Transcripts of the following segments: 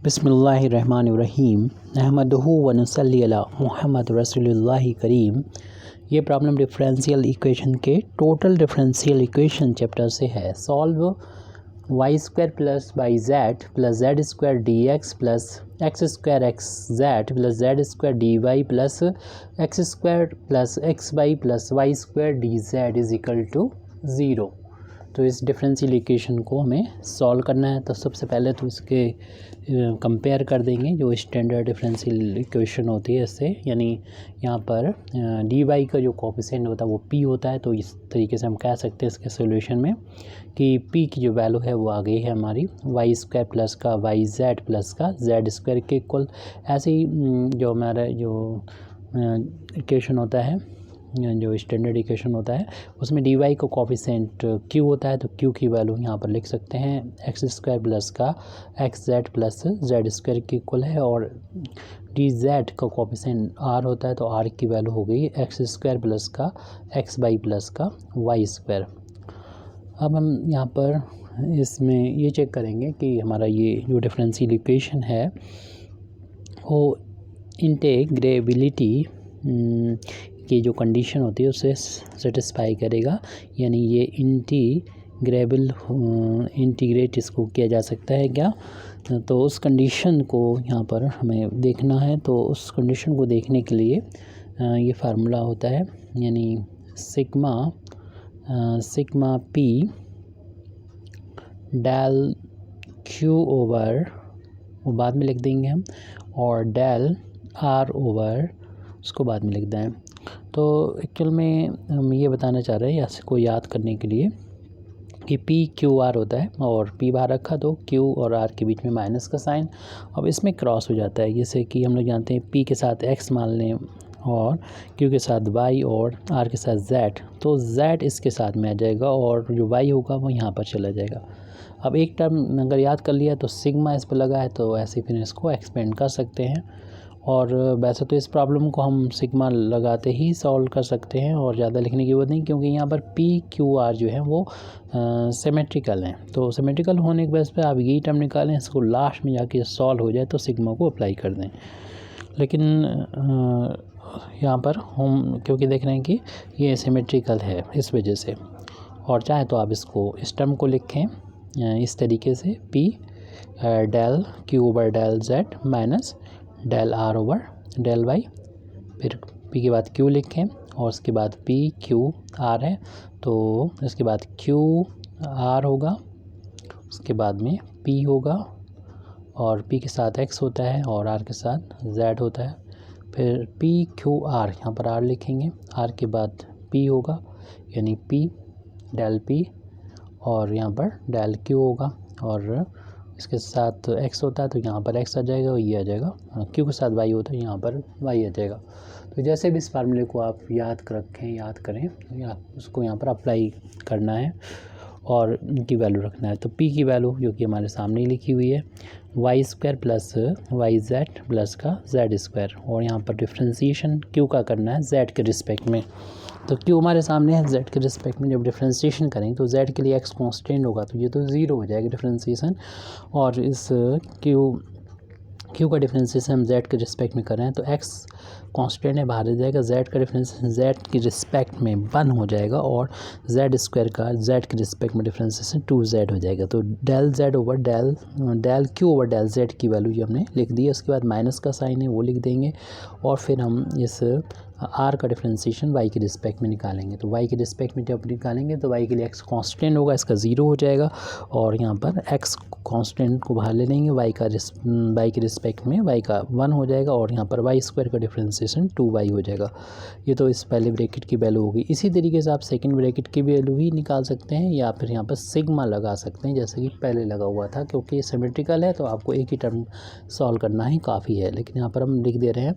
बिस्मिल्लाहिर्रहमानिर्रहीम अहमदुहु व नसल्ली अला मुहम्मद रसूलुल्लाहि करीम। ये प्रॉब्लम डिफरेंशियल इक्वेशन के टोटल डिफरेंशियल इक्वेशन चैप्टर से है। Solve y square plus y z square d x plus x square x z plus z square d y plus x square plus x y plus y square d z is equal to 0। तो इस differential equation को हमें solve करना है। तो सबसे पहले तो इसके कंपेयर कर देंगे जो स्टैंडर्ड डिफरेंशियल इक्वेशन होती है इससे, यानी यहाँ पर डी वाई का जो कोफिशिएंट होता है वो पी होता है। तो इस तरीके से हम कह सकते हैं इसके सोल्यूशन में कि पी की जो वैल्यू है वो आ गई है हमारी वाई स्क्वायर प्लस का वाई जेड प्लस का जेड स्क्वायर के इक्वल। ऐसे ही जो हमारा जो इक्वेशन होता है, जो स्टैंडर्ड इक्वेशन होता है उसमें डी वाई का कोफिशिएंट क्यू होता है। तो क्यू की वैल्यू यहाँ पर लिख सकते हैं एक्स स्क्वायर प्लस का x z plus z square के इक्वल है, और डी जेड का कोफिशिएंट आर होता है। तो आर की वैल्यू हो गई एक्स स्क्वायर प्लस का एक्स वाई प्लस का वाई स्क्वायर। अब हम यहाँ पर इसमें ये चेक करेंगे कि हमारा ये जो डिफरेंशियल इक्वेशन है वो इंटीग्रेबिलिटी की जो कंडीशन होती है उसे सेटिस्फाई करेगा, यानी ये इंटीग्रेट इसको किया जा सकता है क्या। तो उस कंडीशन को यहाँ पर हमें देखना है। तो उस कंडीशन को देखने के लिए ये फार्मूला होता है, यानी sigma p del q over, वो बाद में लिख देंगे हम, और डेल आर ओवर उसको बाद में लिख दें। तो एक्चुअल में हम ये बताना चाह रहे हैं या को याद करने के लिए कि पी क्यू आर होता है, और पी बाहर रखा तो क्यू और आर के बीच में माइनस का साइन, अब इसमें क्रॉस हो जाता है। जैसे कि हम लोग जानते हैं पी के साथ एक्स मान लें और क्यू के साथ वाई और आर के साथ जेड, तो जेड इसके साथ में आ जाएगा और जो वाई होगा वो यहाँ पर चला जाएगा। अब एक टर्म अगर याद कर लिया तो सिग्मा इस पर लगा है, तो ऐसे फिर इसको एक्सपेंड कर सकते हैं। और वैसे तो इस प्रॉब्लम को हम सिग्मा लगाते ही सॉल्व कर सकते हैं और ज़्यादा लिखने की ज़रूरत नहीं, क्योंकि यहाँ पर पी क्यू आर जो है वो सिमेट्रिकल हैं। तो सिमेट्रिकल होने के बेस पे आप यही टर्म निकालें, इसको लास्ट में जाके सॉल्व हो जाए तो सिग्मा को अप्लाई कर दें। लेकिन यहाँ पर हम क्योंकि देख रहे हैं कि ये सिमेट्रिकल है इस वजह से, और चाहे तो आप इसको इस टर्म को लिखें इस तरीके से p del q over del z minus del r over del y, फिर पी के बाद क्यू लिखें और उसके बाद पी क्यू आर है तो इसके बाद क्यू आर होगा, उसके बाद में पी होगा, और पी के साथ एक्स होता है और आर के साथ जेड होता है। फिर पी क्यू आर, यहाँ पर आर लिखेंगे, आर के बाद पी होगा यानी पी डेल पी, और यहाँ पर डेल क्यू होगा, और इसके साथ एक्स होता है तो यहाँ पर एक्स आ जाएगा और ये आ जाएगा, क्यू के साथ वाई होता है यहाँ पर वाई आ जाएगा। तो जैसे भी इस फार्मूले को आप याद करें या उसको यहाँ पर अप्लाई करना है और इनकी वैल्यू रखना है। तो पी की वैल्यू जो कि हमारे सामने लिखी हुई है y square plus y z plus का जेड स्क्वायर, और यहाँ पर डिफ्रेंसीशन क्यू का करना है जेड के रिस्पेक्ट में। तो क्यू हमारे सामने है, जेड के रिस्पेक्ट में जब डिफ्रेंशिएशन करेंगे तो जेड के लिए एक्स कांस्टेंट होगा तो ये तो 0 हो जाएगा डिफ्रेंशिएशन, और इस क्यू का डिफ्रेंशिएशन हम जेड के रिस्पेक्ट में कर रहे हैं तो एक्स कांस्टेंट है बाहर आ जाएगा, जेड का डिफ्रेंशिएशन जेड की रिस्पेक्ट में 1 हो जाएगा, और जेड स्क्वायर का जेड के रिस्पेक्ट में डिफ्रेंशिएशन 2z हो जाएगा। तो del z over del q over del z की वैल्यू जो हमने लिख दी है, उसके बाद माइनस का साइन है वो लिख देंगे, और फिर हम इस आर का डिफ्रेंशिएशन वाई के रिस्पेक्ट में निकालेंगे। तो वाई के रिस्पेक्ट में जब निकालेंगे तो वाई के लिए एक्स कांस्टेंट होगा, इसका 0 हो जाएगा, और यहाँ पर एक्स कांस्टेंट को बाहर ले लेंगे, वाई के रिस्पेक्ट में वाई का 1 हो जाएगा, और यहाँ पर वाई स्क्वायर का डिफ्रेंशिएशन 2y हो जाएगा। ये तो इस पहले ब्रैकेट की वैल्यू होगी। इसी तरीके से आप सेकंड ब्रैकेट की वैल्यू भी निकाल सकते हैं, या फिर यहाँ पर सिग्मा लगा सकते हैं जैसे कि पहले लगा हुआ था, क्योंकि सिमेट्रिकल है तो आपको एक ही टर्म सॉल्व करना ही काफ़ी है। लेकिन यहाँ पर हम लिख दे रहे हैं,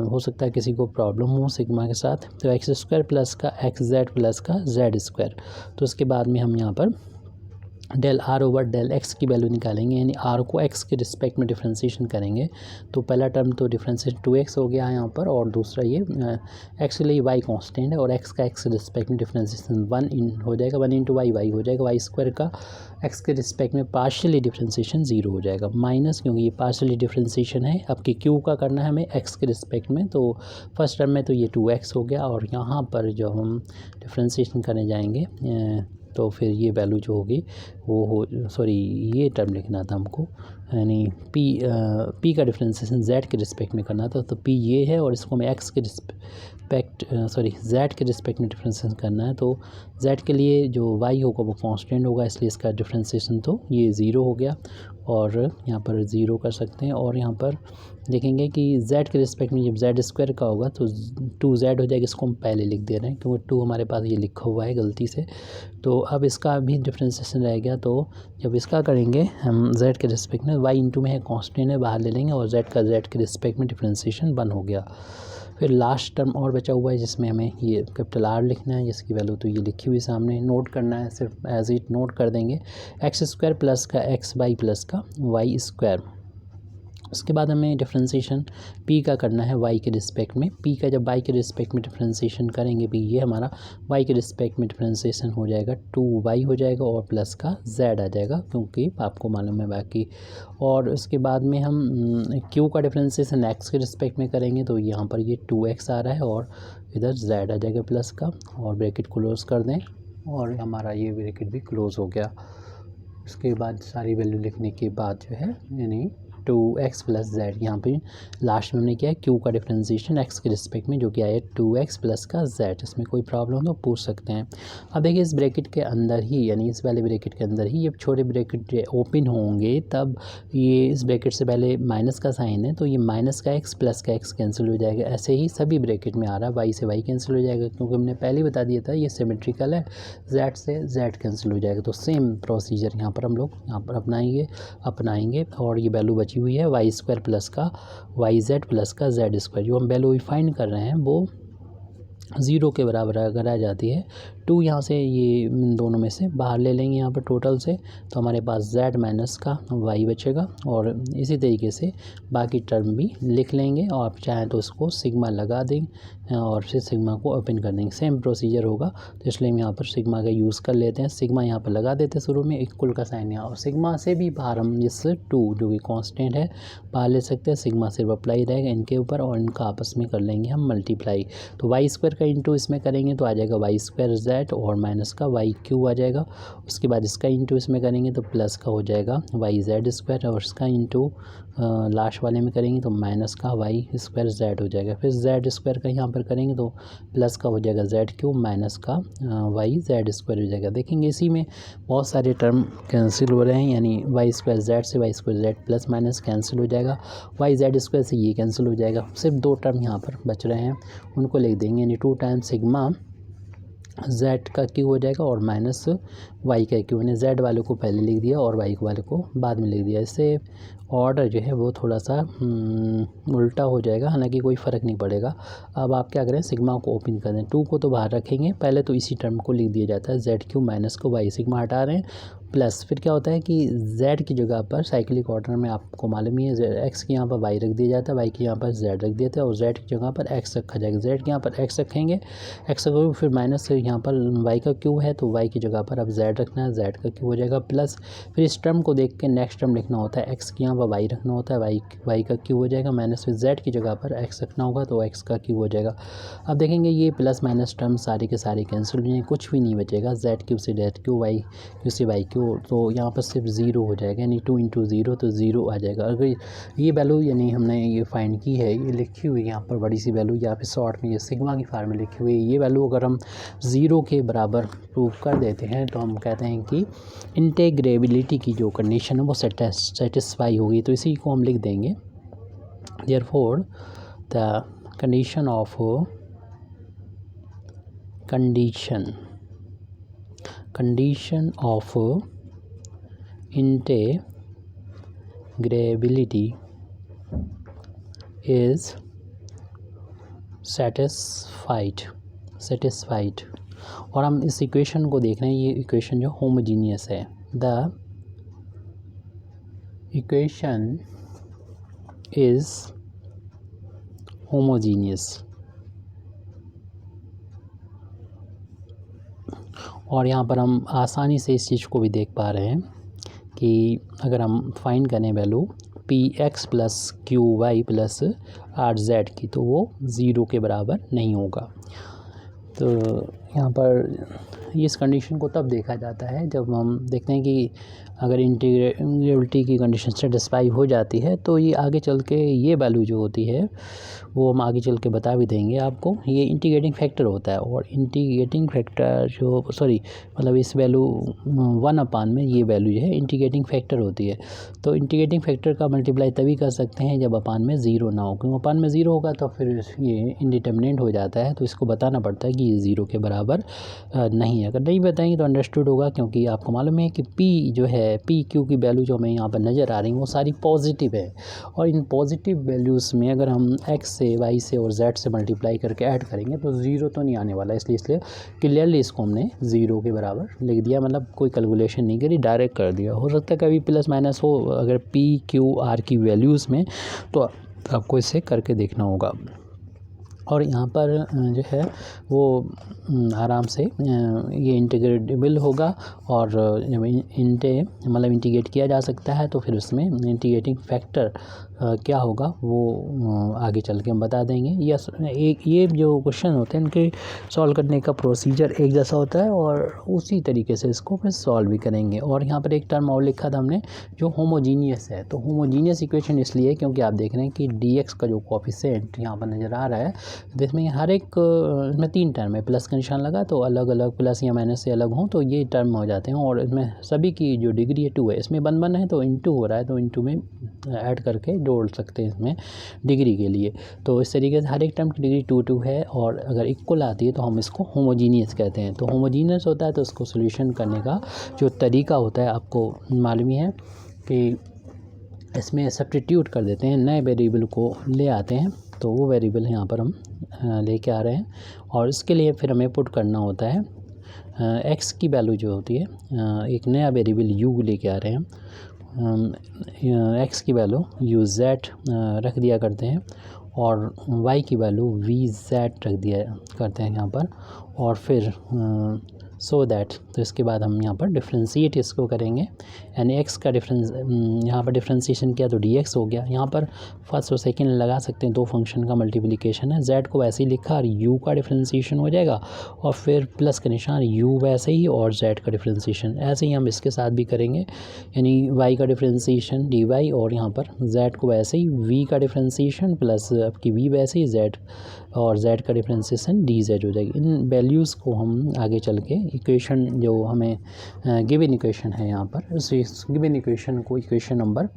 हो सकता है किसी को प्रॉब्लम हो सिग्मा के साथ। तो एक्स स्क्वायर प्लस का एक्स जेड प्लस का जेड स्क्वायर, तो उसके बाद में हम यहाँ पर del r over del x की वैल्यू निकालेंगे, यानी आर को एक्स के रिस्पेक्ट में डिफ्रेंशिएशन करेंगे। तो पहला टर्म तो डिफ्रेंशिएशन 2x हो गया है यहाँ पर, और दूसरा ये एक्स के लिए वाई कांस्टेंट है और एक्स का एक्स के रिस्पेक्ट में डिफ्रेंशिएशन 1 इन हो जाएगा, 1 इंटू वाई वाई हो जाएगा, वाई स्क्वायर का एक्स के रिस्पेक्ट में पार्शियली डिफ्रेंशिएशन 0 हो जाएगा, माइनस क्योंकि ये पार्शियली डिफ्रेंशिएशन है। अब कि क्यू का करना है हमें एक्स के रिस्पेक्ट में, तो फर्स्ट टर्म में तो ये 2x हो गया, और यहाँ पर जो हम डिफ्रेंशिएशन करने जाएंगे तो फिर ये वैल्यू जो होगी वो हो, सॉरी ये टर्म लिखना था हमको, यानी p का डिफ्रेंशिएशन z के रिस्पेक्ट में करना था, तो p ये है और इसको हमें x के रिस्पेक्ट z के रिस्पेक्ट में डिफ्रेंशिएशन करना है। तो z के लिए जो y होगा वो कांस्टेंट होगा, इसलिए इसका डिफ्रेंशिएशन तो ये 0 हो गया, और यहाँ पर 0 कर सकते हैं। और यहाँ पर देखेंगे कि z के रिस्पेक्ट में जब z स्क्वायर का होगा तो 2z हो जाएगा, इसको हम पहले लिख दे रहे हैं क्योंकि 2 हमारे पास ये लिखा हुआ है गलती से। तो अब इसका भी डिफ्रेंशिएशन रह गया, तो जब इसका करेंगे हम z के रिस्पेक्ट में, y इंटू में है कांस्टेंट है बाहर ले लेंगे, और z का z के रिस्पेक्ट में डिफ्रेंशिएशन 1 हो गया। फिर लास्ट टर्म और बचा हुआ है जिसमें हमें ये कैपिटल R लिखना है, जिसकी वैल्यू तो ये लिखी हुई सामने नोट करना है, सिर्फ एज इट नोट कर देंगे, एक्स स्क्वायर प्लस का एक्स वाई प्लस का वाई स्क्वायर। उसके बाद हमें डिफ्रेंशिएशन p का करना है y के रिस्पेक्ट में, p का जब y के रिस्पेक्ट में डिफ्रेंशिएशन करेंगे भी ये हमारा y के रिस्पेक्ट में डिफ्रेंशिएशन हो जाएगा 2y हो जाएगा और प्लस का z आ जाएगा, क्योंकि आपको मालूम है बाकी। और उसके बाद में हम q का डिफ्रेंशिएशन x के रिस्पेक्ट में करेंगे, तो यहाँ पर ये 2x आ रहा है और इधर z आ जाएगा प्लस का, और ब्रैकेट क्लोज कर दें और हमारा ये ब्रैकेट भी क्लोज हो गया। उसके बाद सारी वैल्यू लिखने के बाद जो है यानी 2x प्लस z, यहाँ पे लास्ट में हमने किया है q का डिफ्रेंशिएशन x के रिस्पेक्ट में, जो कि आया 2x प्लस का z। इसमें कोई प्रॉब्लम तो पूछ सकते हैं। अब देखिए इस ब्रैकेट के अंदर ही, यानी इस वाले ब्रैकेट के अंदर ही, ये छोटे ब्रैकेट ओपन होंगे तब ये इस ब्रैकेट से पहले माइनस का साइन है, तो ये माइनस का x प्लस का x कैंसिल हो जाएगा। ऐसे ही सभी ब्रैकेट में आ रहा है, y से y कैंसिल हो जाएगा, क्योंकि हमने पहले बता दिया था ये सिमेट्रिकल है, z से z कैंसिल हो जाएगा। तो सेम प्रोसीजर यहाँ पर हम लोग यहाँ पर अपनाएंगे और ये वैल्यू बची हुई है वाई स्क्वायर प्लस का वाई जेड प्लस का जेड स्क्वायर। जो हम वैल्यू फाइंड कर रहे हैं वो 0 के बराबर अगर आ जाती है, 2 यहाँ से ये दोनों में से बाहर ले लेंगे यहाँ पर टोटल से, तो हमारे पास z माइनस का y बचेगा। और इसी तरीके से बाकी टर्म भी लिख लेंगे, और आप चाहें तो उसको सिग्मा लगा दें और फिर सिग्मा को ओपन कर देंगे, सेम प्रोसीजर होगा। तो इसलिए हम यहाँ पर सिग्मा का यूज़ कर लेते हैं, सिग्मा यहाँ पर लगा देते हैं शुरू में, इक्वल का साइन यहाँ, और सिग्मा से भी बाहर हम इस 2 जो कि कांस्टेंट है बाहर ले सकते हैं, सिग्मा सिर्फ अप्लाई रहेगा इनके ऊपर और इनका आपस में कर लेंगे हम मल्टीप्लाई। तो वाई स्क्वायर का इंटू इसमें करेंगे तो आ जाएगा वाई स्क्वायर जेड और माइनस का वाई क्यू आ जाएगा। उसके बाद इसका इंटू इसमें करेंगे तो प्लस का हो जाएगा वाई जेड स्क्वायर, और इसका इंटू लास्ट वाले में करेंगे तो माइनस का वाई स्क्वायर जेड हो जाएगा। फिर जेड स्क्वायर का यहाँ पर करेंगे तो प्लस का हो जाएगा जेड क्यू माइनस का वाई जेड स्क्वायर हो जाएगा। देखेंगे इसी में बहुत सारे टर्म कैंसिल हो रहे हैं, यानी वाई स्क्वायर जेड से y square z plus minus cancel हो जाएगा, वाई जेड स्क्वायर से ये कैंसिल हो जाएगा। सिर्फ 2 टर्म यहाँ पर बच रहे हैं, उनको लिख देंगे, यानी 2 टाइम्स सिग्मा z का क्यू हो जाएगा और माइनस y का क्यू। मैंने z वाले को पहले लिख दिया और y वाले को बाद में लिख दिया। इससे ऑर्डर जो है वो थोड़ा सा उल्टा हो जाएगा, हालांकि कोई फ़र्क नहीं पड़ेगा। अब आप क्या करें, सिग्मा को ओपन कर दें, 2 को तो बाहर रखेंगे, पहले तो इसी टर्म को लिख दिया जाता है z क्यू माइनस को y, सिग्मा हटा रहे हैं प्लस। फिर क्या होता है कि z की जगह पर साइक्लिक ऑर्डर में आपको मालूम ही है x के यहाँ पर y रख दिया जाता है, y के यहाँ पर z रख देते हैं और z की जगह पर x रखा जाएगा। z के यहाँ पर x रखेंगे, x रखोगे, फिर माइनस यहाँ पर y का क्यू है तो y की जगह पर अब z रखना है, z का क्यू हो जाएगा प्लस। फिर इस टर्म को देख के नेक्स्ट टर्म लिखना होता है, x के यहाँ पर y रखना होता है, y का क्यू हो जाएगा माइनस, फिर z की जगह पर x रखना होगा तो x का क्यू हो जाएगा। अब देखेंगे ये प्लस माइनस टर्म सारे के सारे कैंसिल हो जाएंगे, कुछ भी नहीं बचेगा, z क्यू से z क्यू, y क्यू से y क्यू, तो यहाँ पर सिर्फ 0 हो जाएगा, यानी 2 इंटू 0 तो 0 आ जाएगा। अगर ये वैल्यू यानी हमने ये फाइंड की है, ये लिखी हुई है यहाँ पर बड़ी सी वैल्यू, यहाँ पे शॉर्ट में ये सिग्मा की फार्म में लिखी हुई है, ये वैल्यू अगर हम 0 के बराबर प्रूव कर देते हैं तो हम कहते हैं कि इंटेग्रेबिलिटी की जो कंडीशन है वो सेटिस्फाई होगी। तो इसी को हम लिख देंगे, therefore the condition of integrability is satisfied। और हम इस इक्वेशन को देख रहे हैं, ये इक्वेशन जो होमोजीनियस है, द इक्वेशन इज होमोजीनियस। और यहाँ पर हम आसानी से इस चीज़ को भी देख पा रहे हैं कि अगर हम फाइंड करें value p x plus q y plus r z की, तो वो ज़ीरो के बराबर नहीं होगा। तो यहाँ पर इस कंडीशन को तब देखा जाता है जब हम देखते हैं कि अगर इंटीग्रेबिलिटी की कंडीशन सेटिस्फाई हो जाती है, तो ये आगे चल के ये वैल्यू जो होती है वो हम आगे चल के बता भी देंगे आपको। ये इंटीग्रेटिंग फैक्टर होता है, और इंटीग्रेटिंग फैक्टर जो मतलब इस वैल्यू 1/, में ये वैल्यू जो है इंटीग्रेटिंग फैक्टर होती है। तो इंटीग्रेटिंग फैक्टर का मल्टीप्लाई तभी कर सकते हैं जब अपान में ज़ीरो ना हो, क्योंकि अपान में ज़ीरो होगा तो फिर ये इंडिटर्मिनेंट हो जाता है। तो इसको बताना पड़ता है कि ये ज़ीरो के बराबर नहीं है। अगर नहीं बताएंगे तो अंडरस्टूड होगा, क्योंकि आपको मालूम है कि पी जो है, पी क्यू की वैल्यू जो हमें यहाँ पर नज़र आ रही है वो सारी पॉजिटिव है, और इन पॉजिटिव वैल्यूज़ में अगर हम एक्स से, वाई से और जेड से मल्टीप्लाई करके ऐड करेंगे तो ज़ीरो तो नहीं आने वाला। इसलिए क्लियरली इसको हमने ज़ीरो के बराबर लिख दिया, मतलब कोई कैलकुलेशन नहीं करी, डायरेक्ट कर दिया। हो सकता है कभी प्लस माइनस हो अगर पी क्यू आर की वैल्यूज़ में, तो आपको इसे करके देखना होगा। और यहाँ पर जो है वो आराम से ये इंटीग्रेटेबल होगा, और जब मतलब इंटीग्रेट किया जा सकता है तो फिर उसमें इंटीग्रेटिंग फैक्टर क्या होगा वो आगे चल के हम बता देंगे। ये जो क्वेश्चन होते हैं इनके सॉल्व करने का प्रोसीजर एक जैसा होता है, और उसी तरीके से इसको फिर सॉल्व भी करेंगे। और यहाँ पर एक टर्म और लिखा था हमने जो होमोजीनियस है। तो होमोजीनियस इक्वेशन इसलिए क्योंकि आप देख रहे हैं कि dx का जो कोएफिशिएंट यहाँ पर नज़र आ रहा है, जिसमें हर एक इसमें 3 टर्म है, प्लस का निशान लगा तो अलग अलग प्लस या माइनस से अलग हों तो ये टर्म हो जाते हैं, और इसमें सभी की जो डिग्री है 2 है। इसमें 1 है तो इंटू हो रहा है, तो इंटू में ऐड करके जोड़ सकते हैं इसमें डिग्री के लिए। तो इस तरीके से हर एक टर्म की डिग्री 2 है, और अगर इक्वल आती है तो हम इसको होमोजीनियस कहते हैं। तो होमोजीनियस होता है तो उसको सोल्यूशन करने का जो तरीका होता है आपको मालूम ही है कि इसमें सब्स्टिट्यूट कर देते हैं, नए वेरिएबल को ले आते हैं। तो वो वेरिएबल यहाँ पर हम लेके आ रहे हैं, और इसके लिए फिर हमें पुट करना होता है एक्स की वैल्यू जो होती है, एक नया वेरिएबल यू लेके आ रहे हैं। एक्स की वैल्यू यू जेड रख दिया करते हैं, और वाई की वैल्यू वी जेड रख दिया करते हैं यहाँ पर, और फिर सो दैट। तो इसके बाद हम यहाँ पर डिफ्रेंशिएट इसको करेंगे, यानी एक्स का डिफरेंस यहाँ पर डिफ्रेंशिएशन किया तो dx हो गया। यहाँ पर फर्स्ट और सेकंड लगा सकते हैं, दो फंक्शन का मल्टीप्लिकेशन है। z को वैसे ही लिखा और u का डिफ्रेंशिएशन हो जाएगा, और फिर प्लस का निशान u वैसे ही और z का डिफ्रेंशिएशन। ऐसे ही हम इसके साथ भी करेंगे, यानी y का डिफ्रेंशिएशन dy, और यहाँ पर z को वैसे ही v का डिफ्रेंशिएशन प्लस आपकी v वैसे ही z, और z का डिफ्रेंशिएशन dz हो जाएगी। इन वैल्यूज़ को हम आगे चल के इक्वेशन जो हमें गिवन इक्वेशन है यहाँ पर, उस गिवन इक्वेशन को इक्वेशन नंबर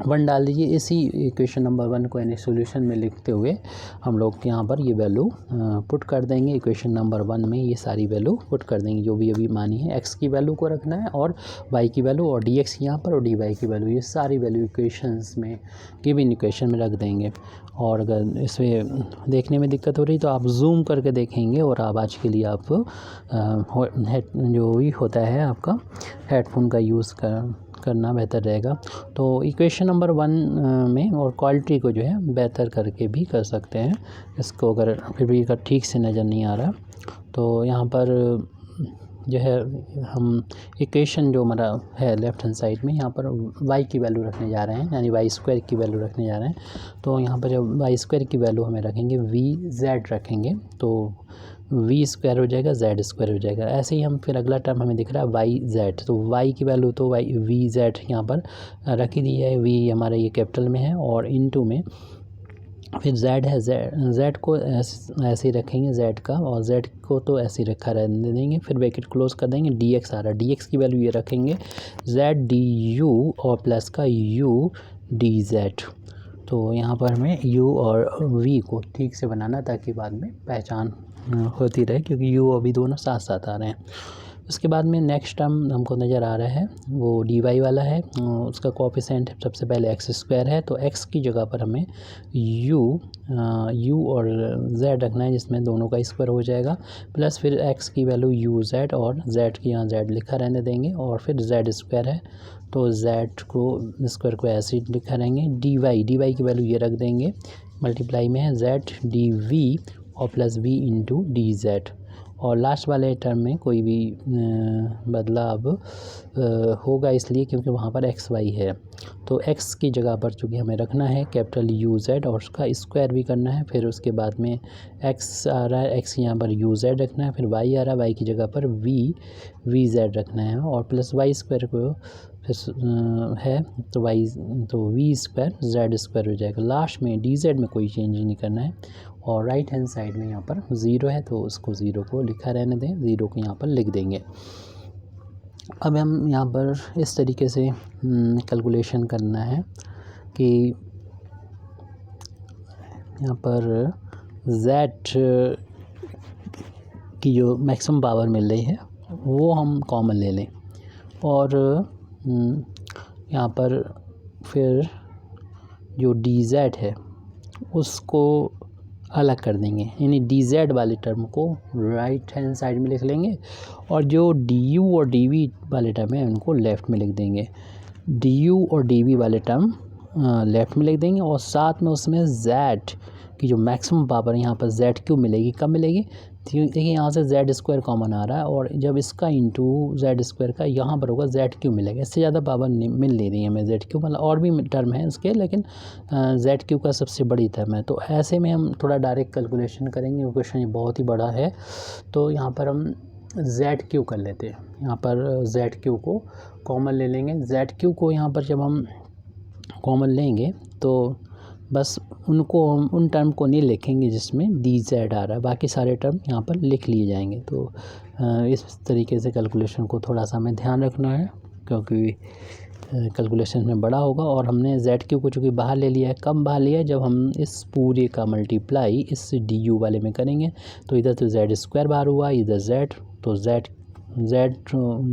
1 डाल दीजिए। इसी इक्वेशन नंबर 1 को यानी सॉल्यूशन में लिखते हुए हम लोग यहाँ पर ये वैल्यू पुट कर देंगे। इक्वेशन नंबर 1 में ये सारी वैल्यू पुट कर देंगे जो भी अभी मानी है। एक्स की वैल्यू को रखना है, और वाई की वैल्यू, और डी एक्स यहाँ पर, और डी वाई की वैल्यू, ये सारी वैल्यू इक्वेशंस में गिवन इक्वेशन में रख देंगे। और अगर इसमें देखने में दिक्कत हो रही तो आप जूम करके देखेंगे, और आवाज़ के लिए आप जो भी होता है आपका हेडफोन का यूज़ करना बेहतर रहेगा। तो इक्वेशन नंबर 1 में और क्वालिटी को जो है बेहतर करके भी कर सकते हैं इसको, अगर फिर भी अगर ठीक से नज़र नहीं आ रहा तो यहाँ पर जो है हम इक्वेशन जो हमारा है लेफ्ट हैंड साइड में, यहाँ पर y की वैल्यू रखने जा रहे हैं, यानी y² की वैल्यू रखने जा रहे हैं। तो यहाँ पर जब y² की वैल्यू हमें रखेंगे, vz रखेंगे तो v² हो जाएगा, z² हो जाएगा। ऐसे ही हम फिर अगला टर्म हमें दिख रहा है yz, तो y की वैल्यू तो vz यहाँ पर रखी दी है, v हमारा ये कैपिटल में है, और इनटू में फिर z है, z को ऐसे ही रखेंगे z का, और z को तो ऐसे ही रखा रहने देंगे। फिर ब्रैकेट क्लोज कर देंगे, dx आ रहा है, dx की वैल्यू ये रखेंगे z du, और प्लस का u dz। तो यहाँ पर हमें u और v को ठीक से बनाना ताकि बाद में पहचान होती रहे, क्योंकि u अभी दोनों साथ साथ आ रहे हैं। उसके बाद में नेक्स्ट टर्म हमको नज़र आ रहा है वो dy वाला है, उसका कोएफिशिएंट सबसे पहले x² है, तो x की जगह पर हमें u और z रखना है, जिसमें दोनों का स्क्वायर हो जाएगा, प्लस फिर x की वैल्यू uz और z की यहाँ z लिखा रहने देंगे, और फिर z² है तो z को स्क्वायर को ऐसे ही लिखा रहेंगे। dy की वैल्यू ये रख देंगे, मल्टीप्लाई में है z dv और प्लस v इंटू dz, और लास्ट वाले टर्म में कोई भी बदलाव होगा इसलिए क्योंकि वहाँ पर एक्स वाई है, तो x की जगह पर चूँकि हमें रखना है कैपिटल uz और उसका स्क्वायर भी करना है, फिर उसके बाद में x आ रहा है, x यहाँ पर uz रखना है, फिर y आ रहा है, y की जगह पर vz रखना है, और प्लस y² को है तो v² z² हो जाएगा। लास्ट में dz में कोई चेंज नहीं करना है, और राइट हैंड साइड में यहाँ पर 0 है तो उसको 0 को लिखा रहने दें, 0 को यहाँ पर लिख देंगे। अब हम यहाँ पर इस तरीके से कैलकुलेशन करना है कि यहाँ पर z की जो मैक्सिमम पावर मिल रही है वो हम कॉमन ले लें, और यहाँ पर फिर जो dz है उसको अलग कर देंगे, यानी dz वाले टर्म को राइट हैंड साइड में लिख लेंगे, और जो du और dv वाले टर्म है उनको लेफ़्ट में लिख देंगे। du और dv वाले टर्म लेफ़्ट में लिख देंगे, और साथ में उसमें z की जो मैक्सिमम पावर यहाँ पर z क्यों मिलेगी, कब मिलेगी, देखिए यहाँ से z² कॉमन आ रहा है, और जब इसका इंटू z² का यहाँ पर होगा z क्यों मिलेगा, इससे ज़्यादा पावर मिल नहीं रही है हमें z क्यों, मतलब और भी टर्म है उसके, लेकिन z क्यू का सबसे बड़ी टर्म है, तो ऐसे में हम थोड़ा डायरेक्ट कैलकुलेशन करेंगे, क्वेश्चन ये बहुत ही बड़ा है, तो यहाँ पर हम z क्यू कर लेते हैं, यहाँ पर z क्यू को कॉमन ले लेंगे। z क्यू को यहाँ पर जब हम कॉमन लेंगे तो बस उनको हम उन टर्म को नहीं लिखेंगे जिसमें dz आ रहा है, बाकी सारे टर्म यहाँ पर लिख लिए जाएंगे। तो इस तरीके से कैलकुलेशन को थोड़ा सा हमें ध्यान रखना है, क्योंकि कैलकुलेशन में बड़ा होगा, और हमने z क्यू को चूँकि बाहर ले लिया है, कब बाहर लिया है, जब हम इस पूरे का मल्टीप्लाई इस du वाले में करेंगे, तो इधर तो z² बाहर हुआ, इधर z, तो z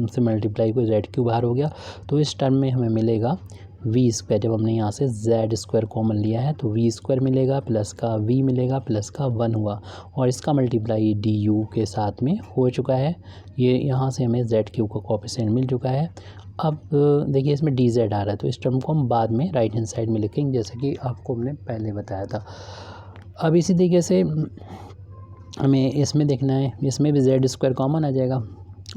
से मल्टीप्लाई को z क्यू बाहर हो गया, तो इस टर्म में हमें मिलेगा v²। जब हमने यहाँ से z² कॉमन लिया है तो v² मिलेगा, प्लस का v मिलेगा, प्लस का 1 हुआ, और इसका मल्टीप्लाई du के साथ में हो चुका है, ये यहाँ से हमें z क्यू का कोएफिशिएंट मिल चुका है। अब देखिए इसमें dz आ रहा है, तो इस टर्म को हम बाद में राइट हैंड साइड में लिखेंगे, जैसे कि आपको हमने पहले बताया था। अब इसी तरीके से हमें इसमें देखना है, इसमें भी z² कॉमन आ जाएगा,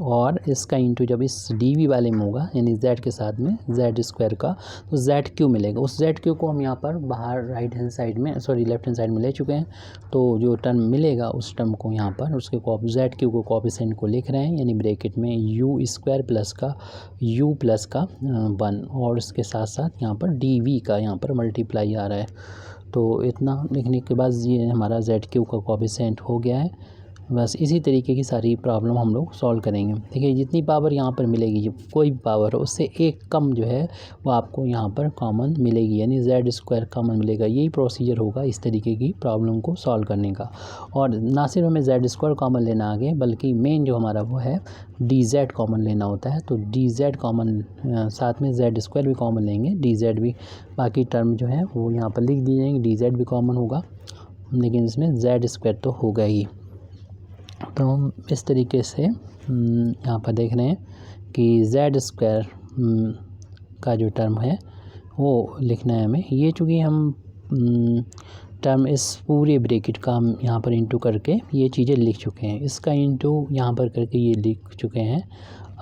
और इसका इंटू जब इस dv वाले में होगा, यानी z के साथ में z² का, तो z क्यू मिलेगा। उस z क्यू को हम यहाँ पर बाहर राइट हैंड साइड में, सॉरी लेफ्ट हैंड साइड में ले चुके हैं, तो जो टर्म मिलेगा उस टर्म को यहाँ पर उसके z क्यू को कोएफिशिएंट को लिख रहे हैं, यानी ब्रैकेट में u² प्लस का u प्लस का 1, और उसके साथ साथ यहाँ पर dv का यहाँ पर मल्टीप्लाई आ रहा है। तो इतना लिखने के बाद ये हमारा z क्यू का कोएफिशिएंट हो गया है। बस इसी तरीके की सारी प्रॉब्लम हम लोग सॉल्व करेंगे। देखिए जितनी पावर यहाँ पर मिलेगी, जब कोई भी पावर हो उससे एक कम जो है वो आपको यहाँ पर कॉमन मिलेगी, यानी z² कॉमन मिलेगा। यही प्रोसीजर होगा इस तरीके की प्रॉब्लम को सॉल्व करने का। और ना सिर्फ हमें z² कॉमन लेना आगे, बल्कि मेन जो हमारा वो है dz कॉमन लेना होता है। तो dz कॉमन, साथ में z² भी कॉमन लेंगे, dz भी, बाकी टर्म जो है वो यहाँ पर लिख दी जाएंगे, dz भी कॉमन होगा, लेकिन इसमें z² तो होगा ही। तो हम इस तरीके से यहाँ पर देख रहे हैं कि z² का जो टर्म है वो लिखना है हमें। ये चूँकि हम टर्म इस पूरे ब्रैकेट का हम यहाँ पर इंटू करके ये चीज़ें लिख चुके हैं, इसका इंटू यहाँ पर करके ये लिख चुके हैं।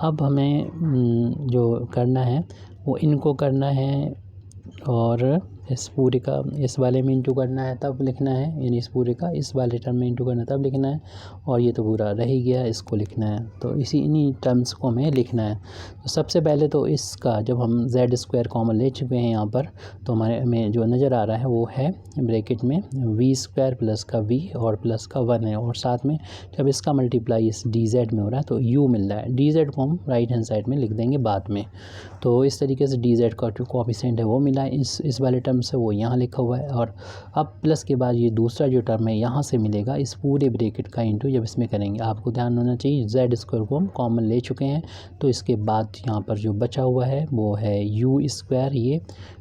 अब हमें जो करना है वो इनको करना है, और इस पूरे का इस वाले में इंटू करना है तब लिखना है, यानी इस पूरे का इस वाले टर्म में इंटू करना है तब लिखना है, और ये तो पूरा रह ही गया, इसको लिखना है। तो इन्हीं टर्म्स को हमें लिखना है। तो सबसे पहले तो इसका जब हम z² कॉमन ले चुके हैं यहाँ पर, तो हमारे में जो नज़र आ रहा है वो है ब्रैकेट में v² प्लस का v और प्लस का 1 है, और साथ में जब इसका मल्टीप्लाई इस dz में हो रहा है तो u मिल रहा है। dz को हम राइट हैंड साइड में लिख देंगे बाद में। तो इस तरीके से dz का जो कोएफिशिएंट है वो मिला है। इस वाले टर्म टर्म्स है वो यहाँ लिखा हुआ है, और अब प्लस के बाद ये दूसरा जो टर्म है यहाँ से मिलेगा इस पूरे ब्रैकेट का इंटू जब इसमें करेंगे। आपको ध्यान होना चाहिए जेड स्क्वायर को हम कॉमन ले चुके हैं, तो इसके बाद यहाँ पर जो बचा हुआ है वो है यू स्क्वायर, ये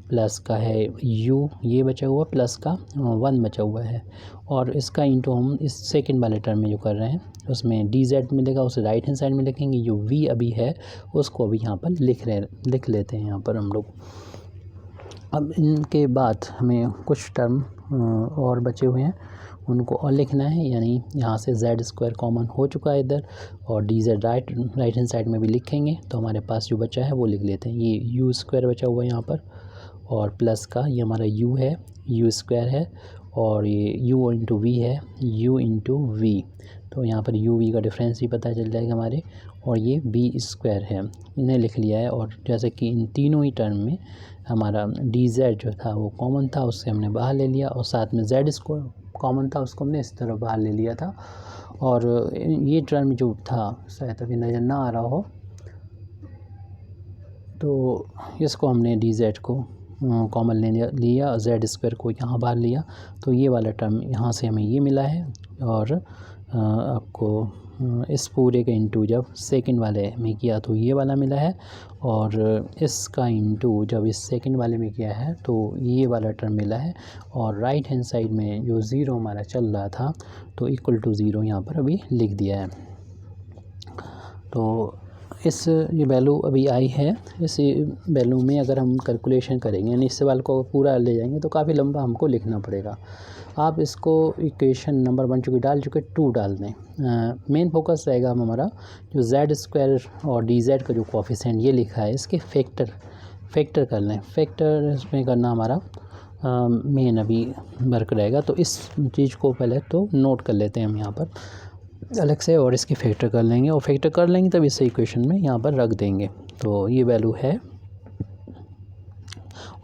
प्लस का है यू, ये बचा हुआ प्लस का 1 बचा हुआ है, और इसका इंटू हम इस सेकंड वाले टर्म में जो कर रहे हैं उसमें डी जेड मिलेगा, उसे राइट हैंड साइड में लिखेंगे। जो वी अभी है उसको अभी यहाँ पर लिख लेते हैं यहाँ पर हम लोग। अब इनके बाद हमें कुछ टर्म और बचे हुए हैं उनको और लिखना है, यानी यहाँ से जेड स्क्वायर कॉमन हो चुका है इधर, और D Z right hand side में भी लिखेंगे, तो हमारे पास जो बचा है वो लिख लेते हैं। ये यू स्क्वायर बचा हुआ है यहाँ पर, और प्लस का ये हमारा यू है, यू स्क्वायर है, और ये यू इंटू वी है, यू इंटू वी, तो यहाँ पर यू वी का डिफरेंस भी पता चल जाएगा हमारे, और ये बी स्क्वायर है, इन्हें लिख लिया है। और जैसे कि इन तीनों ही टर्म में हमारा डी जेड जो था वो कॉमन था, उससे हमने बाहर ले लिया, और साथ में जेड स्क्वायर कॉमन था उसको हमने इस तरह बाहर ले लिया था। और ये टर्म जो था शायद अभी नज़र ना आ रहा हो, तो इसको हमने डी जेड को कॉमन ले लिया, जेड स्क्वायर को यहाँ बाहर लिया, तो ये वाला टर्म यहाँ से हमें ये मिला है। और आपको इस पूरे का इंटू जब सेकंड वाले में किया तो ये वाला मिला है, और इसका इंटू जब इस सेकंड वाले में किया है तो ये वाला टर्म मिला है। और राइट हैंड साइड में जो ज़ीरो हमारा चल रहा था तो इक्वल टू ज़ीरो यहाँ पर अभी लिख दिया है। तो इस ये वैल्यू अभी आई है, इस वैल्यू में अगर हम कैलकुलेशन करेंगे यानी इस सवाल को पूरा ले जाएंगे तो काफ़ी लंबा हमको लिखना पड़ेगा। आप इसको इक्वेशन नंबर 1 चूँकि डाल चुके 2 डाल दें। मेन फोकस रहेगा हमारा जो जेड स्क्वायर और डी जेड का जो कोफिशिएंट ये लिखा है इसके फैक्टर कर लें, फैक्टर इसमें करना हमारा मेन अभी वर्क रहेगा। तो इस चीज़ को पहले तो नोट कर लेते हैं हम यहाँ पर अलग से, और इसकी फैक्टर कर लेंगे, और फैक्टर कर लेंगे तब इस इक्वेशन में यहाँ पर रख देंगे। तो ये वैल्यू है,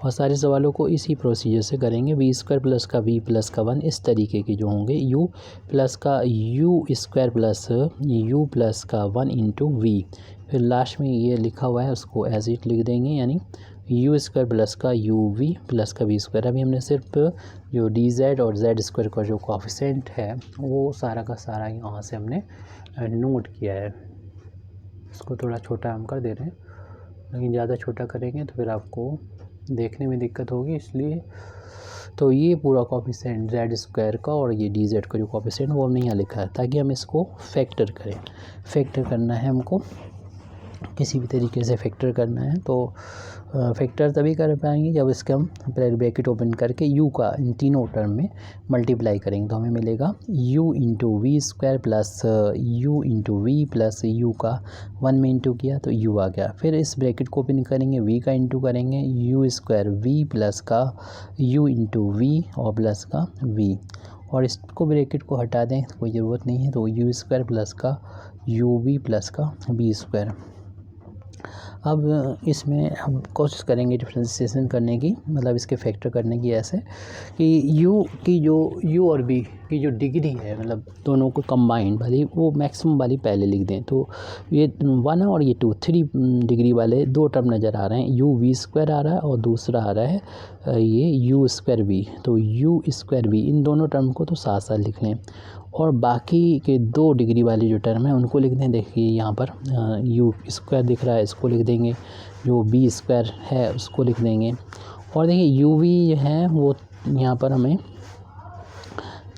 और सारे सवालों को इसी प्रोसीजर से करेंगे। वी स्क्वायर प्लस का वी प्लस का 1 इस तरीके के जो होंगे, यू प्लस का you square plus you plus का 1 इंटू वी, फिर लास्ट में ये लिखा हुआ है उसको एज इट लिख देंगे, यानी यू स्क्वायर प्लस का यू वी प्लस का वी स्क्वायर। अभी हमने सिर्फ जो डी जेड और जेड स्क्वायर का जो कोफिशिएंट है वो सारा का सारा यहाँ से हमने नोट किया है। इसको थोड़ा छोटा हम कर दे रहे हैं, लेकिन ज़्यादा छोटा करेंगे तो फिर आपको देखने में दिक्कत होगी, इसलिए तो ये पूरा कोफिशिएंट जेड स्क्वायर का और ये डी जेड का जो कोफिशिएंट वो हमने यहाँ लिखा है ताकि हम इसको फैक्टर करें। फैक्टर करना है हमको, किसी भी तरीके से फैक्टर करना है तो फैक्टर तभी कर पाएंगे जब इसका हम ब्रैकेट ओपन करके u का इन तीनों टर्म में मल्टीप्लाई करेंगे, तो हमें मिलेगा u into v square plus u into we plus u का 1 में इंटू किया तो u आ गया। फिर इस ब्रैकेट को ओपन करेंगे, v का इंटू करेंगे, यू स्क्वायर v प्लस का u इंटू वी और प्लस का v, और इसको ब्रैकेट को हटा दें कोई ज़रूरत नहीं है, तो u स्क्वायर प्लस का यू वी प्लस का v स्क्वायर। अब इसमें हम कोशिश करेंगे डिफरेंशिएशन करने की, मतलब इसके फैक्टर करने की, ऐसे कि u की जो u और v की जो डिग्री है, मतलब दोनों को कंबाइंड वाली वो मैक्सिमम वाली पहले लिख दें। तो ये 1 और ये 2 3 डिग्री वाले दो टर्म नज़र आ रहे हैं, u v स्क्वायर आ रहा है और दूसरा आ रहा है ये u स्क्वायर v, तो u स्क्वायर v इन दोनों टर्म को तो साथ साथ लिख लें, और बाकी के 2 डिग्री वाली जो टर्म है उनको लिख दें। देखिए यहाँ पर यू स्क्वायर दिख रहा है, इसको लिख देंगे, जो बी स्क्वायर है उसको लिख देंगे, और देखिए यू वी है वो यहाँ पर हमें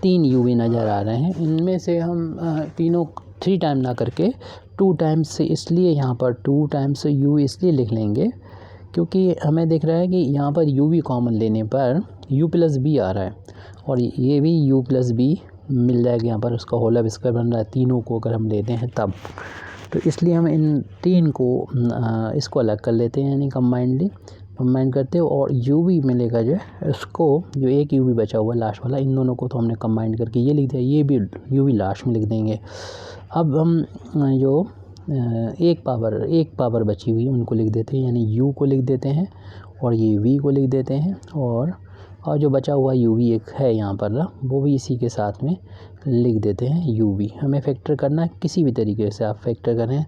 3 यू वी नज़र आ रहे हैं, इनमें से हम तीनों 3 टाइम ना करके 2 टाइम्स से, इसलिए यहाँ पर 2 टाइम्स यू इसलिए लिख लेंगे क्योंकि हमें दिख रहा है कि यहाँ पर यू वी कॉमन लेने पर u प्लस बी आ रहा है, और ये भी u प्लस बी मिल जाएगा यहाँ पर, उसका होल स्क्वायर बन रहा है तीनों को अगर हम लेते हैं तब, तो इसलिए हम इन 3 को इसको अलग कर लेते हैं, यानी कंबाइंड करते हो, और यू भी मिलेगा जो है उसको, जो एक यू भी बचा हुआ है लास्ट वाला, इन दोनों को तो हमने कंबाइंड करके ये लिख दिया, ये भी यू भी लास्ट में लिख देंगे। अब हम जो एक पावर बची हुई उनको लिख देते हैं, यानी u को लिख देते हैं और ये v को लिख देते हैं, और जो बचा हुआ u v एक है यहाँ पर ना, वो भी इसी के साथ में लिख देते हैं u v। हमें फैक्टर करना है, किसी भी तरीके से आप फैक्टर करें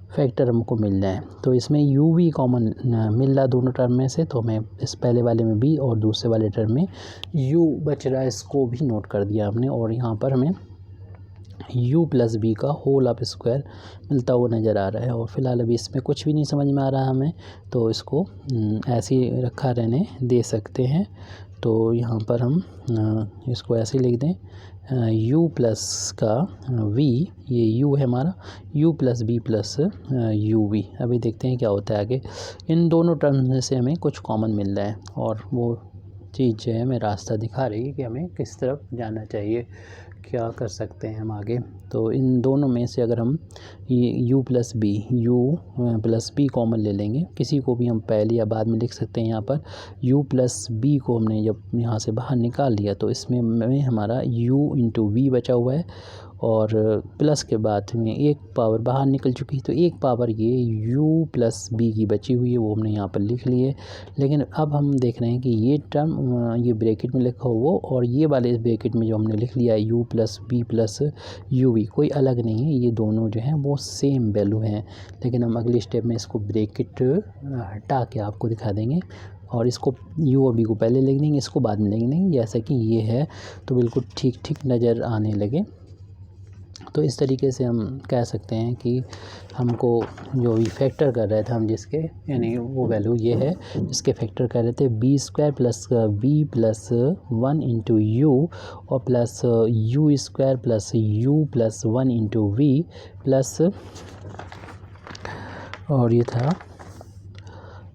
फैक्टर हमको मिल जाए। तो इसमें u v कॉमन मिल रहा दोनों टर्म में से, तो हमें इस पहले वाले में b और दूसरे वाले टर्म में u बच रहा है, इसको भी नोट कर दिया हमने। और यहाँ पर हमें u प्लस बी का होल ऑफ स्क्वायर मिलता हुआ नज़र आ रहा है। और फिलहाल अभी इसमें कुछ भी नहीं समझ में आ रहा है हमें, तो इसको ऐसे ही रखा रहने दे सकते हैं। तो यहाँ पर हम इसको ऐसे लिख दें, u प्लस का v, ये u है हमारा, u plus b plus u v। अभी देखते हैं क्या होता है आगे। इन दोनों टर्म्स में से हमें कुछ कॉमन मिल रहा है, और वो चीज़ जो है हमें रास्ता दिखा रही है कि हमें किस तरफ जाना चाहिए, क्या कर सकते हैं हम आगे। तो इन दोनों में से अगर हम ये u प्लस बी कॉमन ले लेंगे, किसी को भी हम पहले या बाद में लिख सकते हैं। यहाँ पर u प्लस बी को हमने जब यहाँ से बाहर निकाल लिया, तो इसमें हमारा u इंटू वी बचा हुआ है, और प्लस के बाद में एक पावर बाहर निकल चुकी है, तो एक पावर ये u प्लस बी की बची हुई है, वो हमने यहाँ पर लिख लिए। लेकिन अब हम देख रहे हैं कि ये टर्म ये ब्रैकेट में लिखा हुआ और ये वाले इस ब्रैकेट में जो हमने लिख लिया है u plus B plus you v, कोई अलग नहीं है, ये दोनों जो हैं वो सेम वैल्यू हैं। लेकिन हम अगले स्टेप में इसको ब्रैकेट हटा के आपको दिखा देंगे, और इसको u और b को पहले लिख देंगे, इसको बाद में लिख देंगे, जैसा कि ये है, तो बिल्कुल ठीक ठीक नज़र आने लगे। तो इस तरीके से हम कह सकते हैं कि हमको जो भी फैक्टर कर रहे थे हम, जिसके यानी वो वैल्यू ये है जिसके फैक्टर कर रहे थे, B square plus B plus 1 into U, और plus you square plus you plus 1 into we plus, और ये था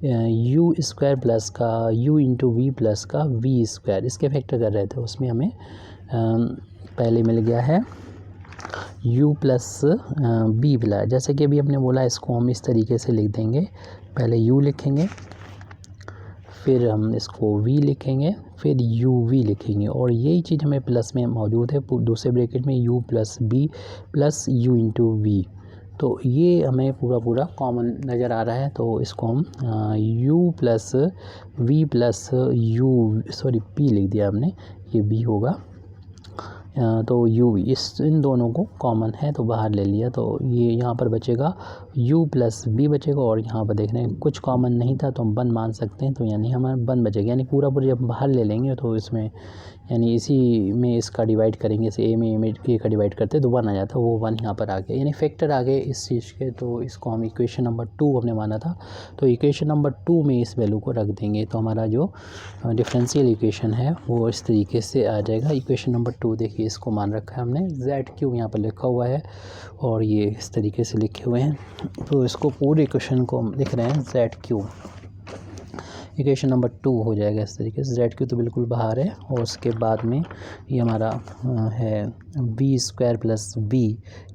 यू स्क्वायर प्लस का यू इंटू वी प्लस का वी स्क्वायर, इसके फैक्टर कर रहे थे। उसमें हमें पहले मिल गया है u प्लस बी मिला। जैसे कि अभी हमने बोला, इसको हम इस तरीके से लिख देंगे, पहले u लिखेंगे, फिर हम इसको v लिखेंगे, फिर uv लिखेंगे, और यही चीज़ हमें प्लस में मौजूद है दूसरे ब्रैकेट में, u plus B plus u into v. तो ये हमें पूरा कॉमन नज़र आ रहा है। तो इसको हम u plus v plus p लिख दिया हमने, ये b होगा। तो u इन दोनों को कॉमन है तो बाहर ले लिया, तो ये यहाँ पर बचेगा u प्लस बी बचेगा, और यहाँ पर देख रहे हैं कुछ कॉमन नहीं था तो हम 1 मान सकते हैं, तो यानी हमारा 1 बचेगा। यानी पूरा जब बाहर ले लेंगे तो इसमें यानी इसी में इसका डिवाइड करेंगे, इसे a में a का डिवाइड करते तो 1 आ जाता, वो 1 यहाँ पर आ गया, यानी फैक्टर आ गए इस चीज़ के। तो इसको हम इक्वेशन नंबर 2 हमने माना था, तो इक्वेशन नंबर 2 में इस वैल्यू को रख देंगे, तो हमारा जो डिफरेंशियल इक्वेशन है वो इस तरीके से आ जाएगा। इक्वेशन नंबर 2 देखिए, इसको मान रखा है हमने, ZQ यहाँ पर लिखा हुआ है, और ये इस तरीके से लिखे हुए हैं। तो इसको पूरे इक्वेशन को हम लिख रहे हैं ZQ, इक्वेशन नंबर 2 हो जाएगा इस तरीके से। ZQ तो बिल्कुल बाहर है, और उसके बाद में ये हमारा है बी स्क्वायर प्लस बी,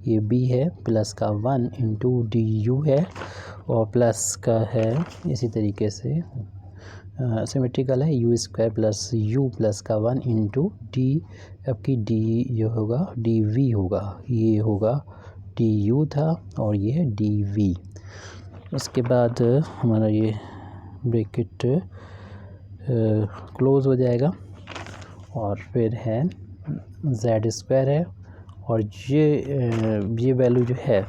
ये b है, प्लस का 1 इंटू DU है, और प्लस का है इसी तरीके से सिमेट्रिकल है, u square plus u plus का 1 इंटू डी, आपकी d जो होगा dv होगा, ये होगा du था, और ये है dv। उसके बाद हमारा ये ब्रैकेट क्लोज़ हो जाएगा, और फिर है z स्क्वायर है, और ये वैल्यू जो है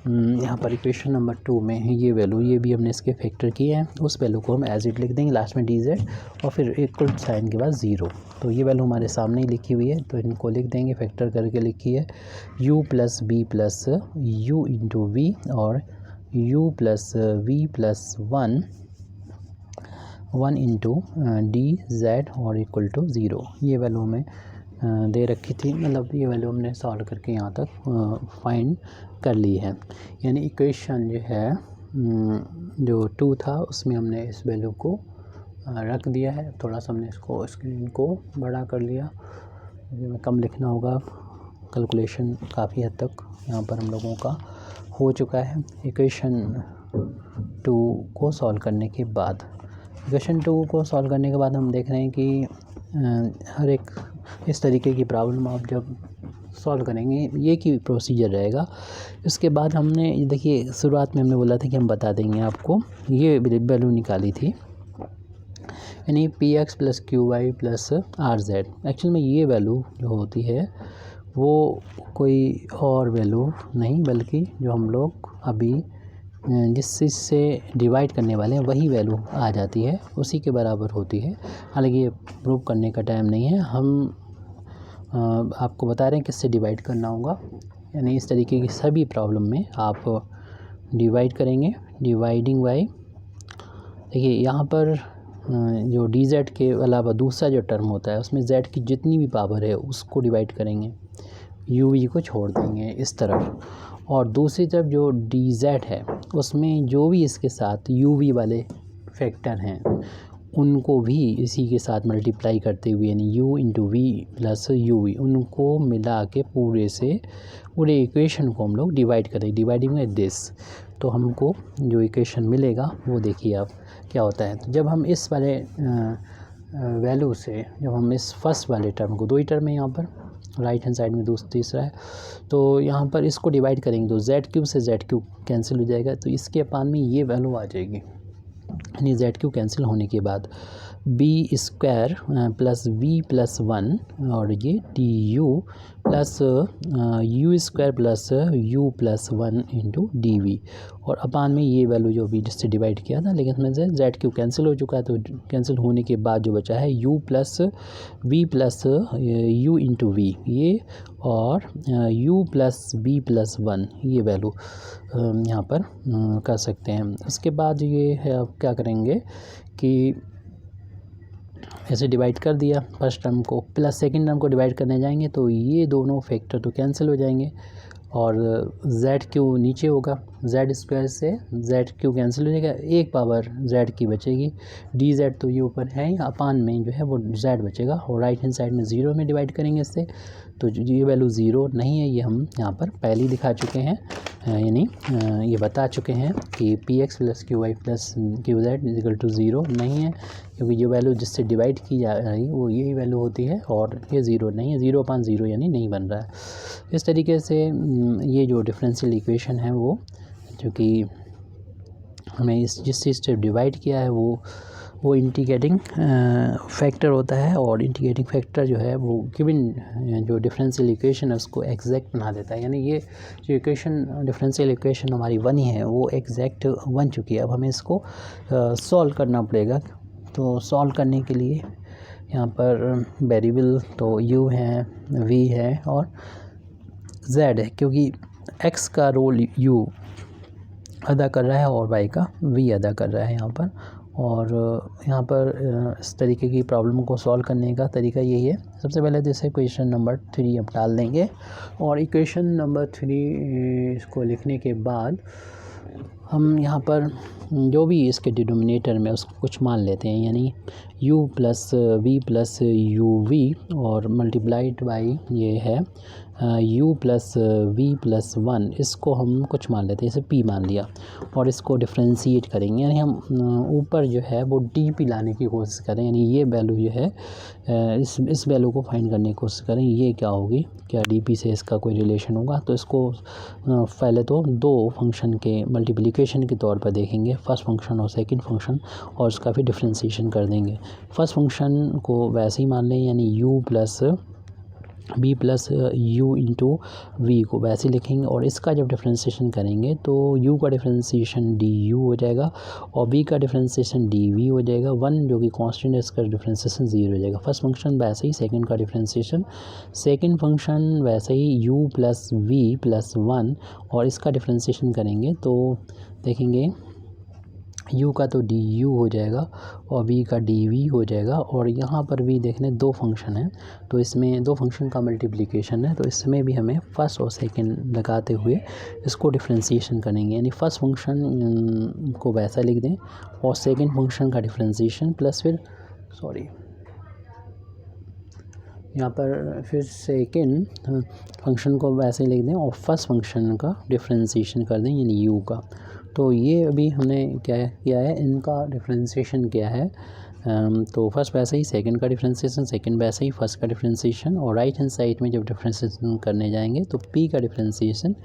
यहाँ पर इक्वेशन नंबर 2 में है, ये वैल्यू, ये भी हमने इसके फैक्टर किए हैं, उस वैल्यू को हम एज इट लिख देंगे, लास्ट में dz, और फिर इक्वल साइन के बाद 0। तो ये वैल्यू हमारे सामने ही लिखी हुई है, तो इनको लिख देंगे, फैक्टर करके लिखी है u plus B plus u into v, और u plus v plus 1 into dz, और इक्वल टू 0। ये वैल्यू हमें दे रखी थी, मतलब ये वैल्यू हमने सॉल्व करके यहाँ तक फाइंड कर ली है। यानी इक्वेशन जो है जो 2 था उसमें हमने इस वैल्यू को रख दिया है। थोड़ा सा हमने इसको स्क्रीन को बड़ा कर लिया, में कम लिखना होगा, कैलकुलेशन काफ़ी हद तक यहाँ पर हम लोगों का हो चुका है। इक्वेशन 2 को सॉल्व करने के बाद हम देख रहे हैं कि हर एक इस तरीके की प्रॉब्लम आप जब सॉल्व करेंगे, ये की प्रोसीजर रहेगा। इसके बाद हमने देखिए, शुरुआत में हमने बोला था कि हम बता देंगे आपको, ये वैल्यू निकाली थी, यानी px plus qy plus rz। Actual में ये वैल्यू जो होती है वो कोई और वैल्यू नहीं बल्कि जो हम लोग अभी जिस चीज़ से डिवाइड करने वाले हैं वही वैल्यू आ जाती है, उसी के बराबर होती है। हालांकि ये प्रूव करने का टाइम नहीं है, हम आपको बता रहे हैं किससे डिवाइड करना होगा। यानी इस तरीके की सभी प्रॉब्लम में आप डिवाइड करेंगे, डिवाइडिंग बाय। देखिए यहाँ पर जो डी जेड के अलावा दूसरा जो टर्म होता है उसमें जेड की जितनी भी पावर है उसको डिवाइड करेंगे, यू वी को छोड़ देंगे इस तरफ। और दूसरी तरफ जो डी जेड है उसमें जो भी इसके साथ यू वी वाले फैक्टर हैं उनको भी इसी के साथ मल्टीप्लाई करते हुए, यानी u into we plus you v, उनको मिला के पूरे इक्वेशन को हम लोग डिवाइड करें, डिवाइडिंग बाय दिस। तो हमको जो इक्वेशन मिलेगा वो देखिए आप क्या होता है। तो जब हम इस वाले वैल्यू से, जब हम इस फर्स्ट वाले टर्म को, 2 ही टर्म है यहाँ पर, राइट हैंड साइड में तीसरा है, तो यहाँ पर इसको डिवाइड करेंगे तो जेड क्यूब से जेड क्यूब कैंसिल हो जाएगा, तो इसके अपान में ये वैल्यू आ जाएगी। यानी जेड क्यू कैंसिल होने के बाद b square plus v plus 1 और ये d you plus you square plus you plus 1 into D v, और अपान में ये वैल्यू जो भी जिससे डिवाइड किया था, लेकिन इसमें से जेड क्यू कैंसिल हो चुका है, तो कैंसिल होने के बाद जो बचा है you plus v plus u into v ये, और u प्लस बी प्लस 1 ये वैल्यू यहाँ पर कर सकते हैं। उसके बाद ये है, आप क्या करेंगे कि ऐसे डिवाइड कर दिया फर्स्ट टर्म को, प्लस सेकंड टर्म को डिवाइड करने जाएंगे तो ये दोनों फैक्टर तो कैंसिल हो जाएंगे और जेड क्यू नीचे होगा, जेड स्क्वायर से जेड क्यू कैंसिल हो जाएगा, एक पावर जेड की बचेगी, डी जेड तो ये ऊपर है, अपान में जो है वो जेड बचेगा, और राइट हैंड साइड में 0 में डिवाइड करेंगे इससे, तो ये वैल्यू 0 नहीं है, ये हम यहाँ पर पहले ही दिखा चुके हैं, यानी ये बता चुके हैं कि p x plus q y plus q z is equal to 0 नहीं है, क्योंकि जो वैल्यू जिससे डिवाइड की जा रही वो यही वैल्यू होती है, और ये 0 नहीं है, 0/0 यानी नहीं बन रहा है। इस तरीके से ये जो डिफरेंशियल इक्वेशन है वो, चूँकि हमें जिस चीज़ से डिवाइड किया है वो इंटीग्रेटिंग फैक्टर होता है, और इंटीग्रेटिंग फैक्टर जो है वो गिवन जो डिफरेंशियल इक्वेशन है उसको एग्जैक्ट बना देता है। यानी ये जो इक्वेशन डिफरेंशियल इक्वेशन हमारी बनी है वो एग्जैक्ट बन चुकी है। अब हमें इसको सॉल्व करना पड़ेगा। तो सॉल्व करने के लिए यहाँ पर वेरिएबल तो u है, v है और z है, क्योंकि x का रोल u अदा कर रहा है और y का v अदा कर रहा है यहाँ पर। और यहाँ पर इस तरीके की प्रॉब्लम को सॉल्व करने का तरीका यही है। सबसे पहले जैसे इक्वेशन नंबर 3 हम डाल देंगे, और इक्वेशन नंबर 3 इसको लिखने के बाद हम यहाँ पर जो भी इसके डिनोमिनेटर में उसको कुछ मान लेते हैं, यानी u plus v plus you we और मल्टीप्लाइड बाई ये है u प्लस वी प्लस 1, इसको हम कुछ मान लेते हैं, इसे p मान लिया, और इसको डिफ्रेंशिएट करेंगे, यानी हम ऊपर जो है वो dp लाने की कोशिश करें, यानी ये वैल्यू जो है इस वैल्यू को फाइंड करने की कोशिश करें, ये क्या होगी, क्या dp से इसका कोई रिलेशन होगा। तो इसको पहले तो 2 फंक्शन के मल्टीप्लिकेशन के तौर पर देखेंगे, फर्स्ट फंक्शन और सेकंड फंक्शन, और उसका फिर डिफ्रेंशिएशन कर देंगे। फर्स्ट फंक्शन को वैसे ही मान लें, यानी u plus B plus u into v को वैसे लिखेंगे, और इसका जब डिफ्रेंशिएशन करेंगे तो u का डिफ्रेंशिएशन डी यू हो जाएगा और v का डिफ्रेंशिएशन डी वी हो जाएगा। 1 जो कि कांस्टेंट है, इसका डिफ्रेंशिएशन 0 हो जाएगा। फर्स्ट फंक्शन वैसे ही, सेकंड का डिफ्रेंशिएशन, सेकंड फंक्शन वैसे ही u प्लस वी प्लस 1, और इसका डिफ्रेंशिएशन करेंगे तो देखेंगे u का तो डी यू हो जाएगा और v का डी वी हो जाएगा, और यहाँ पर भी देखने 2 फंक्शन है, तो इसमें 2 फंक्शन का मल्टीप्लिकेशन है, तो इसमें भी हमें फर्स्ट और सेकंड लगाते हुए इसको डिफ्रेंशिएशन करेंगे। यानी फर्स्ट फंक्शन को वैसा लिख दें और सेकंड फंक्शन का डिफ्रेंशिएशन प्लस फिर यहाँ पर फिर सेकंड फंक्शन को वैसे लिख दें और फर्स्ट फंक्शन का डिफ्रेंशिएशन कर दें, यानी u का। तो ये अभी हमने क्या किया है, इनका डिफ्रेंशिएशन किया है। तो फर्स्ट वैसे ही, सेकंड का डिफ्रेंशिएशन, सेकंड वैसे ही, फर्स्ट का डिफ्रेंशिएशन, और राइट हैंड साइड में जब डिफ्रेंशिएशन करने जाएंगे तो p का डिफ्रेंशिएशन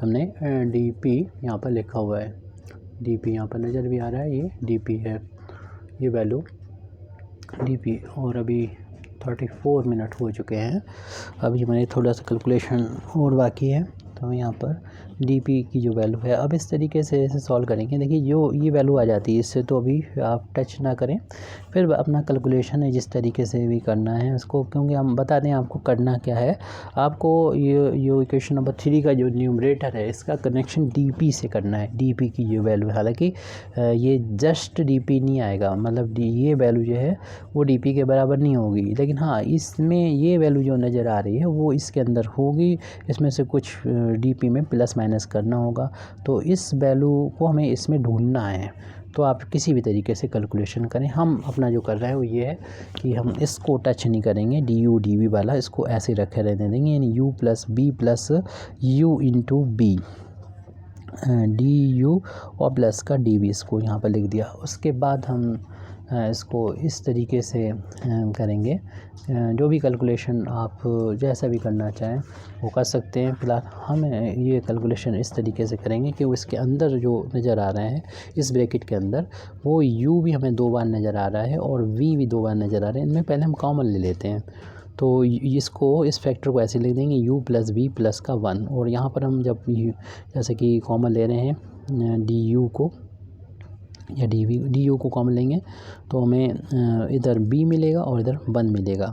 हमने dp यहाँ पर लिखा हुआ है, dp यहाँ पर नज़र भी आ रहा है, ये dp है, ये वैल्यू dp। और अभी 34 मिनट हो चुके हैं। अभी हमारे थोड़ा सा कैलकुलेशन और बाकी है, तो हम यहाँ पर dp की जो वैल्यू है अब इस तरीके से इसे सॉल्व करेंगे। देखिए जो ये वैल्यू आ जाती है इससे तो अभी आप टच ना करें, फिर अपना कैलकुलेशन है जिस तरीके से भी करना है इसको, क्योंकि हम बता दें आपको करना क्या है। आपको ये इक्वेशन नंबर 3 का जो न्यूमरेटर है इसका कनेक्शन dp से करना है। dp की जो वैल्यू, हालांकि ये जस्ट dp नहीं आएगा, मतलब ये वैल्यू जो है वो dp के बराबर नहीं होगी, लेकिन हाँ इसमें ये वैल्यू जो नज़र आ रही है वो इसके अंदर होगी। इसमें से कुछ dp में प्लस माइनस करना होगा, तो इस वैल्यू को हमें इसमें ढूंढना है। तो आप किसी भी तरीके से कैलकुलेशन करें, हम अपना जो कर रहे हैं वो ये है कि हम इसको टच नहीं करेंगे, du dv वाला, इसको ऐसे रखे रहने देंगे, यानी u plus B plus u into b, du और प्लस का dv, इसको यहाँ पर लिख दिया। उसके बाद हम इसको इस तरीके से करेंगे। जो भी कैलकुलेशन आप जैसा भी करना चाहें वो कर सकते हैं। फिलहाल हम ये कैलकुलेशन इस तरीके से करेंगे कि वो इसके अंदर जो नज़र आ रहे हैं इस ब्रैकेट के अंदर, वो u भी हमें 2 बार नज़र आ रहा है और v भी 2 बार नज़र आ रहे हैं। इनमें पहले हम कॉमन ले लेते हैं, तो इसको इस फैक्टर को ऐसे लिख देंगे u प्लस बी प्लस का 1, और यहाँ पर हम जब जैसे कि कॉमन ले रहे हैं du को या du को कॉमन लेंगे तो हमें इधर b मिलेगा और इधर 1 मिलेगा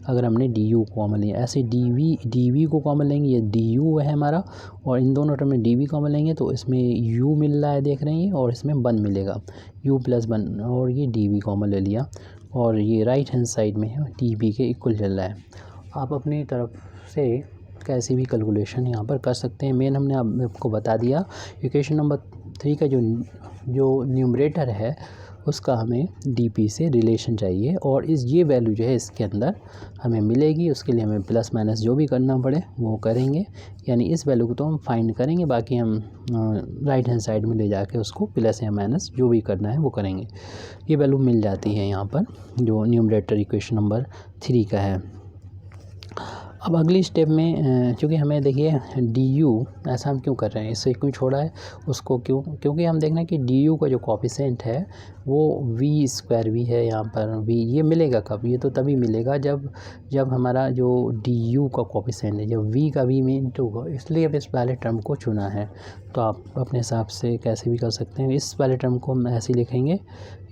अगर हमने du को कॉमन लिया। ऐसे dv को कॉमन लेंगे, ये du है हमारा, और इन दोनों टर्म में dv कॉमन लेंगे तो इसमें u मिल रहा है, देख रहे हैं, और इसमें 1 मिलेगा, u प्लस 1, और ये dv कॉमन ले लिया, और ये राइट हैंड साइड में dp के इक्वल चल रहा है। आप अपनी तरफ से कैसी भी कैलकुलेशन यहाँ पर कर सकते हैं। मेन हमने आपको बता दिया इक्वेशन नंबर 3 का जो न्यूमरेटर है उसका हमें dp से रिलेशन चाहिए, और ये वैल्यू जो है इसके अंदर हमें मिलेगी। उसके लिए हमें प्लस माइनस जो भी करना पड़े वो करेंगे, यानी इस वैल्यू को तो हम फाइंड करेंगे, बाकी हम राइट हैंड साइड में ले जाके उसको प्लस या माइनस जो भी करना है वो करेंगे। ये वैल्यू मिल जाती है यहाँ पर जो न्यूमरेटर इक्वेशन नंबर 3 का है। अब अगली स्टेप में क्योंकि हमें देखिए du ऐसा हम क्यों कर रहे हैं, इससे क्यों छोड़ा है उसको, क्योंकि हम देख रहे हैं कि du का जो कोफिशिएंट है वो v² भी है यहाँ पर। v ये मिलेगा कब, ये तो तभी मिलेगा जब हमारा जो du का कोफिशिएंट है जब v का v में इंटू होगा, इसलिए अब इस वाले टर्म को चुना है। तो आप अपने हिसाब से कैसे भी कर सकते हैं। इस वाले टर्म को हम ऐसे लिखेंगे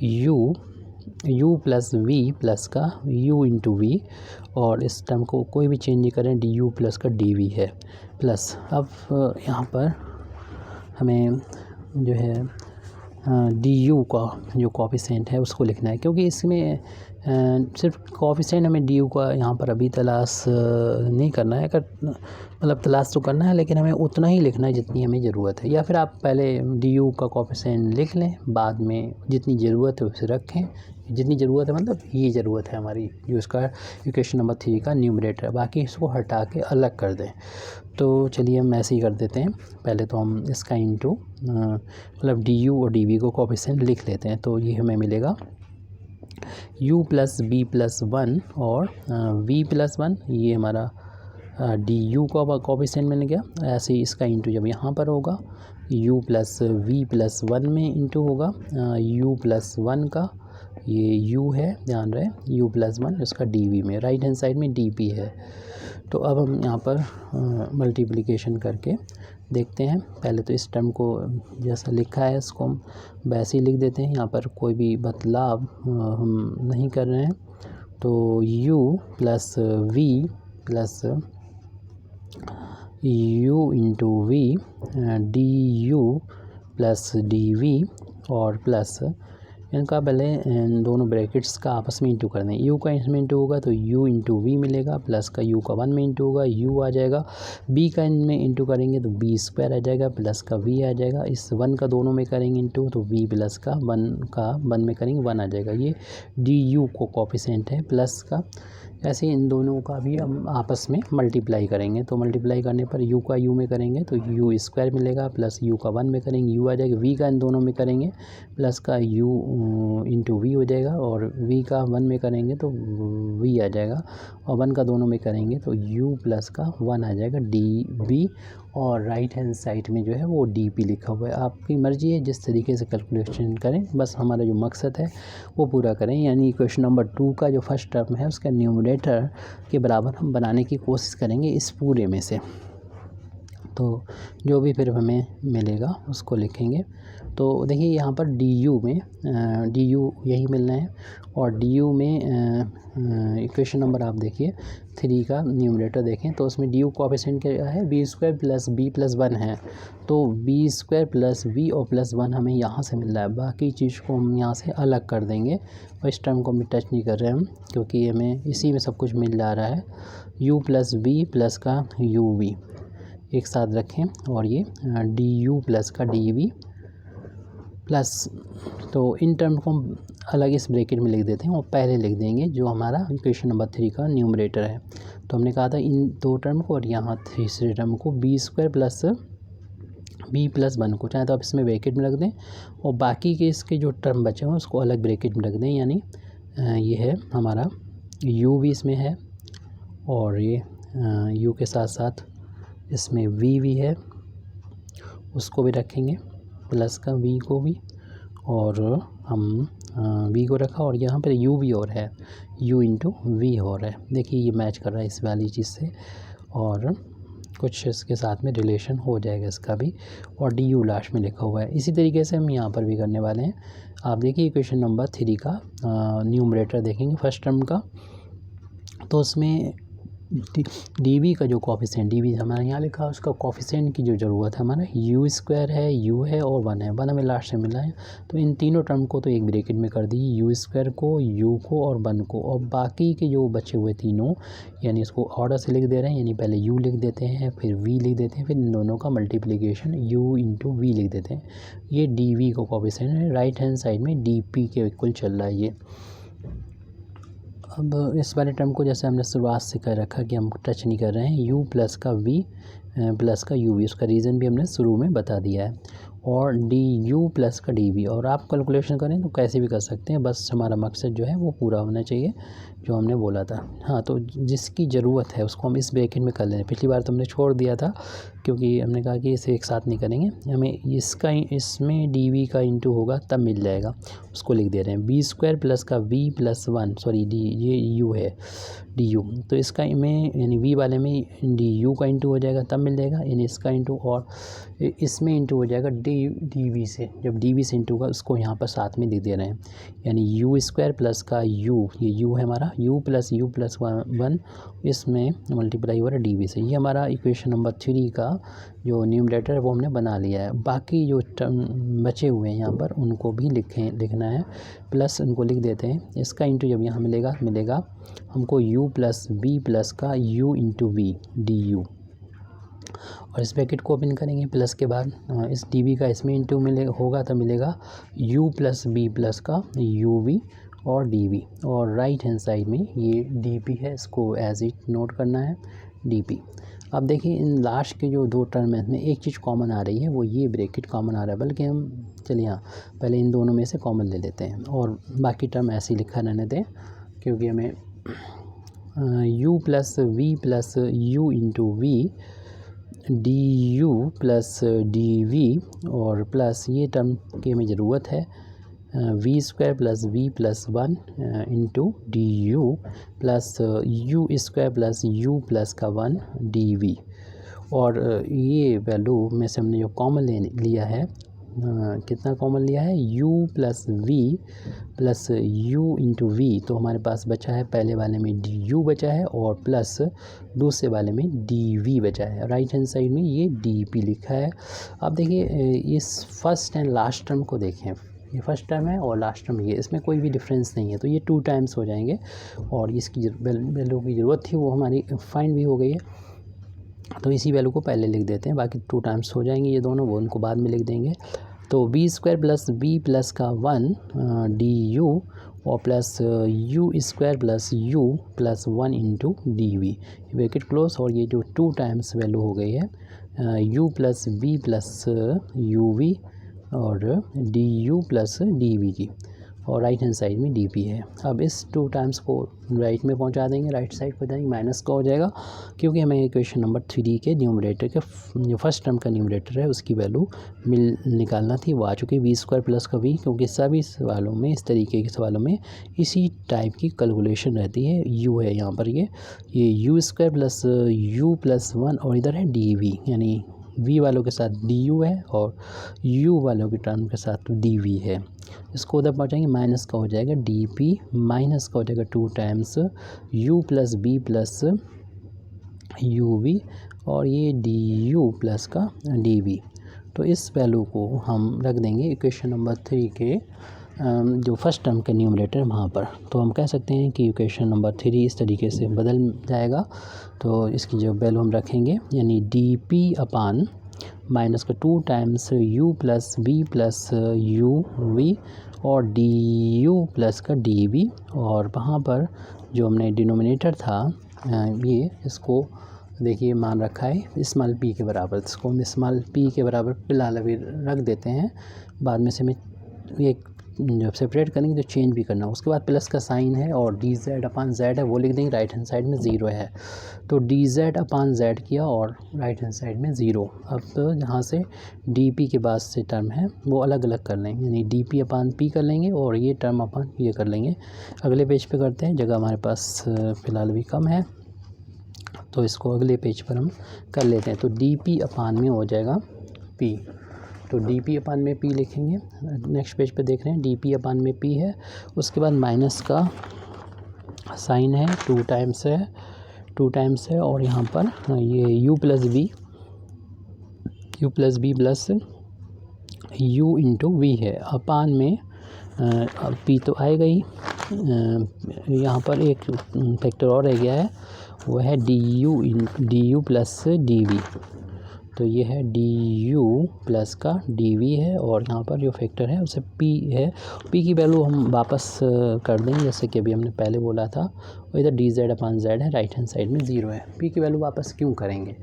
u प्लस v प्लस का u इंटू वी, और इस टर्म को कोई भी चेंज नहीं करें, du प्लस का dv है प्लस। अब यहाँ पर हमें जो है du का जो कोफिशिएंट है उसको लिखना है, क्योंकि इसमें सिर्फ कोफिशिएंट हमें du का यहाँ पर अभी तलाश नहीं करना है, मतलब तलाश तो करना है लेकिन हमें उतना ही लिखना है जितनी हमें ज़रूरत है। या फिर आप पहले du का कोफिशिएंट लिख लें, बाद में जितनी ज़रूरत है उसे रखें। जितनी ज़रूरत है मतलब ये ज़रूरत है हमारी जो इसका इक्वेशन नंबर 3 का न्यूमरेटर, बाकी इसको हटा के अलग कर दें। तो चलिए हम ऐसे ही कर देते हैं। पहले तो हम इसका इंटू मतलब du और dv को कोफिशिएंट लिख लेते हैं। तो ये हमें मिलेगा u प्लस बी प्लस 1 और v प्लस 1, ये हमारा du का कोफिशिएंट मिल गया। ऐसे ही इसका इंटू जब यहाँ पर होगा u प्लस v प्लस 1 में इंटू होगा u प्लस 1 का, ये u है, ध्यान रहे, u प्लस 1 इसका dv में, राइट हैंड साइड में dp है। तो अब हम यहाँ पर मल्टीप्लिकेशन करके देखते हैं। पहले तो इस टर्म को जैसा लिखा है इसको हम वैसे ही लिख देते हैं, यहाँ पर कोई भी बदलाव हम नहीं कर रहे हैं। तो u plus v plus u into v du plus dv और प्लस इनका पहले इन दोनों ब्रैकेट्स का आपस में इंटू कर दें। u का इसमें इंटू होगा तो u इंटू वी मिलेगा, प्लस का u का 1 में इंटू होगा u आ जाएगा, b का इनमें इंटू करेंगे तो b² आ जाएगा, प्लस का v आ जाएगा, इस 1 का दोनों में करेंगे इंटू तो v प्लस का 1 में करेंगे 1 आ जाएगा। ये du को कोफिशिएंट है प्लस का। ऐसे इन दोनों का भी हम आपस में मल्टीप्लाई करेंगे, तो मल्टीप्लाई करने पर u का u में करेंगे तो u² मिलेगा, प्लस u का 1 में करेंगे u आ जाएगा, v का इन दोनों में करेंगे प्लस का u इंटू वी हो जाएगा, और v का 1 में करेंगे तो v आ जाएगा, और 1 का दोनों में करेंगे तो u प्लस का 1 आ जाएगा dv, और राइट हैंड साइड में जो है वो डी पी लिखा हुआ है। आपकी मर्ज़ी है जिस तरीके से कैलकुलेशन करें, बस हमारा जो मकसद है वो पूरा करें। यानी क्वेश्चन नंबर 2 का जो फर्स्ट टर्म है उसका न्यूमरेटर के बराबर हम बनाने की कोशिश करेंगे इस पूरे में से। तो जो भी फिर हमें मिलेगा उसको लिखेंगे। तो देखिए यहाँ पर डी यू में डी यू यही मिलना है, और डी यू में इक्वेशन नंबर आप देखिए 3 का न्यूमरेटर देखें तो उसमें डी यू कोएफिशिएंट क्या है, b square plus B plus 1 है। तो बी स्क्वायर प्लस बी और प्लस 1 हमें यहाँ से मिल रहा है, बाकी चीज़ को हम यहाँ से अलग कर देंगे और इस टर्म को हम टच नहीं कर रहे हम, क्योंकि हमें इसी में सब कुछ मिल जा रहा है। यू प्लस बी प्लस का यू वी एक साथ रखें, और ये डी यू प्लस का डी वी प्लस, तो इन टर्म को हम अलग इस ब्रैकेट में लिख देते हैं और पहले लिख देंगे जो हमारा इक्वेशन नंबर 3 का न्यूमरेटर है। तो हमने कहा था इन 2 टर्म को और यहाँ तीसरे टर्म को b square plus B plus 1 को चाहे तो आप इसमें ब्रैकेट में रख दें, और बाकी के इसके जो टर्म बचे हैं उसको अलग ब्रैकेट में रख दें। यानी ये है हमारा यू भी इसमें है, और ये यू के साथ साथ इसमें वी भी है, उसको भी रखेंगे प्लस का वी को भी, और हम वी को रखा, और यहाँ पर यू भी और है, यू इंटू वी हो रहा है। देखिए ये मैच कर रहा है इस वाली चीज़ से, और कुछ इसके साथ में रिलेशन हो जाएगा इसका भी, और डी यू लास्ट में लिखा हुआ है। इसी तरीके से हम यहाँ पर भी करने वाले हैं। आप देखिए इक्वेशन नंबर 3 का न्यूमरेटर देखेंगे फर्स्ट टर्म का, तो उसमें डी वी का जो कोफिशिएंट, डी वी हमारा यहाँ लिखा है, उसका कोफिशिएंट की जो ज़रूरत है हमारा यू स्क्वायर है, यू है और 1 है, 1 हमें लास्ट में मिला है। तो इन तीनों टर्म को तो एक ब्रैकेट में कर दीजिए, यू स्क्वायर को, यू को और 1 को, और बाकी के जो बचे हुए तीनों, यानी इसको ऑर्डर से लिख दे रहे हैं। यानी पहले यू लिख देते हैं, फिर वी लिख देते हैं, फिर इन दोनों का मल्टीप्लिकेशन यू इंटू वी लिख देते हैं। ये डी वी का कोफिशिएंट है, राइट हैंड साइड में डी पी के इक्वल चल रहा है ये। अब इस वाले टर्म को जैसे हमने शुरुआत से कर रखा कि हम टच नहीं कर रहे हैं, u प्लस का v प्लस का u v, उसका रीज़न भी हमने शुरू में बता दिया है, और डी यू प्लस का डी वी। और आप कैलकुलेशन करें तो कैसे भी कर सकते हैं, बस हमारा मकसद जो है वो पूरा होना चाहिए जो हमने बोला था। हाँ, तो जिसकी ज़रूरत है उसको हम इस ब्रैकेट में कर लें। पिछली बार तो हमने छोड़ दिया था क्योंकि हमने कहा कि इसे एक साथ नहीं करेंगे, हमें इसका इसमें डी वी का इंटू होगा तब मिल जाएगा, उसको लिख दे रहे हैं बी स्क्वायर प्लस का वी प्लस 1, सॉरी डी ये यू है डी यू, तो इसका में यानी वी वाले में डी यू का इंटू हो जाएगा तब मिल जाएगा, यानी इसका इंटू और इसमें इंटू हो जाएगा डी वी से। जब डी वी से इंटू का उसको यहाँ पर साथ में लिख दे रहे हैं, यानी यू स्क्वायर प्लस का यू, ये यू है हमारा, यू प्लस 1, इसमें मल्टीप्लाई हो रहा है डी वी से। ये हमारा इक्वेशन नंबर 3 का जो न्यूमरेटर है वो हमने बना लिया है। बाकी जो बचे हुए हैं यहाँ पर उनको भी लिखना है, प्लस उनको लिख देते हैं। इसका इंटू जब यहाँ मिलेगा हमको u प्लस बी प्लस का u into v d you, और इस ब्रैकेट को ओपन करेंगे प्लस के बाद इस डी वी का इसमें इंटू होगा तो मिलेगा u प्लस बी प्लस का यू वी और डी वी, और राइट हैंड साइड में ये डी पी है, इसको एज इट नोट करना है डी पी। अब देखिए इन लास्ट के जो 2 टर्म है इसमें एक चीज़ कॉमन आ रही है, वो ये ब्रैकेट कॉमन आ रहा है, बल्कि हम चलिए हाँ पहले इन दोनों में से कॉमन ले लेते हैं और बाकी टर्म ऐसे ही लिखा रहने दें, क्योंकि हमें u plus v plus u into v d you plus D v, और प्लस ये टर्म की हमें ज़रूरत है v square plus v plus 1 into d you plus you square plus you plus का 1 डी वी, और ये वैल्यू में से हमने जो कॉमन लिया है कितना कॉमन लिया है, u plus v plus u into v, तो हमारे पास बचा है पहले वाले में डी यू बचा है और प्लस दूसरे वाले में डी वी बचा है, राइट हैंड साइड में ये डी पी लिखा है। अब देखिए इस फर्स्ट एंड लास्ट टर्म को देखें, ये फर्स्ट टर्म है और लास्ट टर्म ये, इसमें कोई भी डिफरेंस नहीं है, तो ये 2 टाइम्स हो जाएंगे, और इसकी वैल्यू की ज़रूरत थी वो हमारी फाइंड भी हो गई है, तो इसी वैल्यू को पहले लिख देते हैं, बाकी 2 टाइम्स हो जाएंगे ये दोनों, वो उनको बाद में लिख देंगे। तो B square plus B plus का 1 डी यू और plus you square plus you plus 1 into D V, bracket close, और ये जो 2 टाइम्स वैल्यू हो गई है you plus B plus you we और D you plus D V की, और राइट हैंड साइड में डी पी है। अब इस 2 टाइम्स को राइट में पहुंचा देंगे, राइट साइड पर जाएंगे, माइनस का हो जाएगा क्योंकि हमें इक्वेशन नंबर 3 के न्यूमरेटर के जो फर्स्ट टर्म का न्यूमरेटर है उसकी वैल्यू निकालना थी, वो आ चुकी v² प्लस का v, क्योंकि सभी सवालों में इस तरीके के सवालों में इसी टाइप की कैलकुलेशन रहती है। u है यहाँ पर ये u² प्लस u प्लस 1 और इधर है dv, यानी v वालों के साथ du है और u वालों की टर्म के साथ dv है। इसको उधर पहुँचाएंगे, माइनस का हो जाएगा dp, माइनस का हो जाएगा 2 times u plus b plus uv और ये du प्लस का dv। तो इस वैल्यू को हम रख देंगे इक्वेशन नंबर 3 के जो फर्स्ट टर्म के न्यूमरेटर वहाँ पर। तो हम कह सकते हैं कि इक्वेशन नंबर 3 इस तरीके से बदल जाएगा। तो इसकी जो वैल्यू हम रखेंगे यानी dp अपान माइनस का 2 times u plus b plus uv और du प्लस का dv, और वहाँ पर जो हमने डिनोमिनेटर था ये इसको देखिए मान रखा है स्मॉल p के बराबर, इसको हम स्मॉल p के बराबर फिलहाल अभी रख देते हैं, बाद में से हमें ये जब सेपरेट करेंगे तो चेंज भी करना। उसके बाद प्लस का साइन है और dz अपान z है वो लिख देंगे, राइट हैंड साइड में 0 है तो dz अपान z किया और राइट हैंड साइड में 0। अब तो जहाँ से dp के बाद से टर्म है वो अलग अलग कर लेंगे, यानी dp अपान p कर लेंगे और ये टर्म अपान ये कर लेंगे। अगले पेज पे करते हैं, जगह हमारे पास फ़िलहाल भी कम है तो इसको अगले पेज पर हम कर लेते हैं। तो dp अपान में हो जाएगा p, तो dp अपान में p लिखेंगे। नेक्स्ट पेज पे देख रहे हैं dp अपान में p है, उसके बाद माइनस का साइन है, 2 टाइम्स है और यहाँ पर ये u plus b plus u into v है, अपान में p तो आएगा ही, यहाँ पर एक फैक्टर और रह गया है वो है du प्लस dv, तो ये है du प्लस का dv है और यहाँ पर जो फैक्टर है उसे p है। p की वैल्यू हम वापस कर देंगे जैसे कि अभी हमने पहले बोला था, और इधर dz अपान z है, राइट हैंड साइड में 0 है। p की वैल्यू वापस क्यों करेंगे,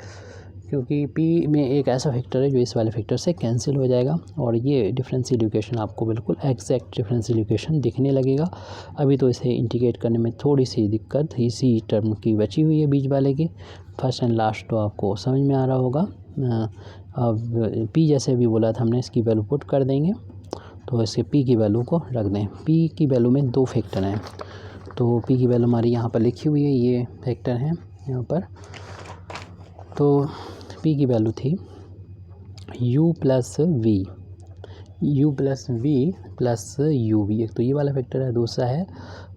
क्योंकि p में एक ऐसा फैक्टर है जो इस वाले फैक्टर से कैंसिल हो जाएगा और ये डिफरेंशियल इक्वेशन आपको बिल्कुल एग्जैक्ट डिफरेंशियल इक्वेशन दिखने लगेगा। अभी तो इसे इंटीग्रेट करने में थोड़ी सी दिक्कत इसी टर्म की बची हुई है बीच वाले की, फर्स्ट एंड लास्ट तो आपको समझ में आ रहा होगा। अब p जैसे अभी बोला था हमने इसकी वैल्यू पुट कर देंगे, तो इसके p की वैल्यू को रख दें। p की वैल्यू में 2 फैक्टर हैं, तो p की वैल्यू हमारी यहाँ पर लिखी हुई है, ये फैक्टर हैं यहाँ पर। तो p की वैल्यू थी u plus v plus uv, एक तो ये वाला फैक्टर है, दूसरा है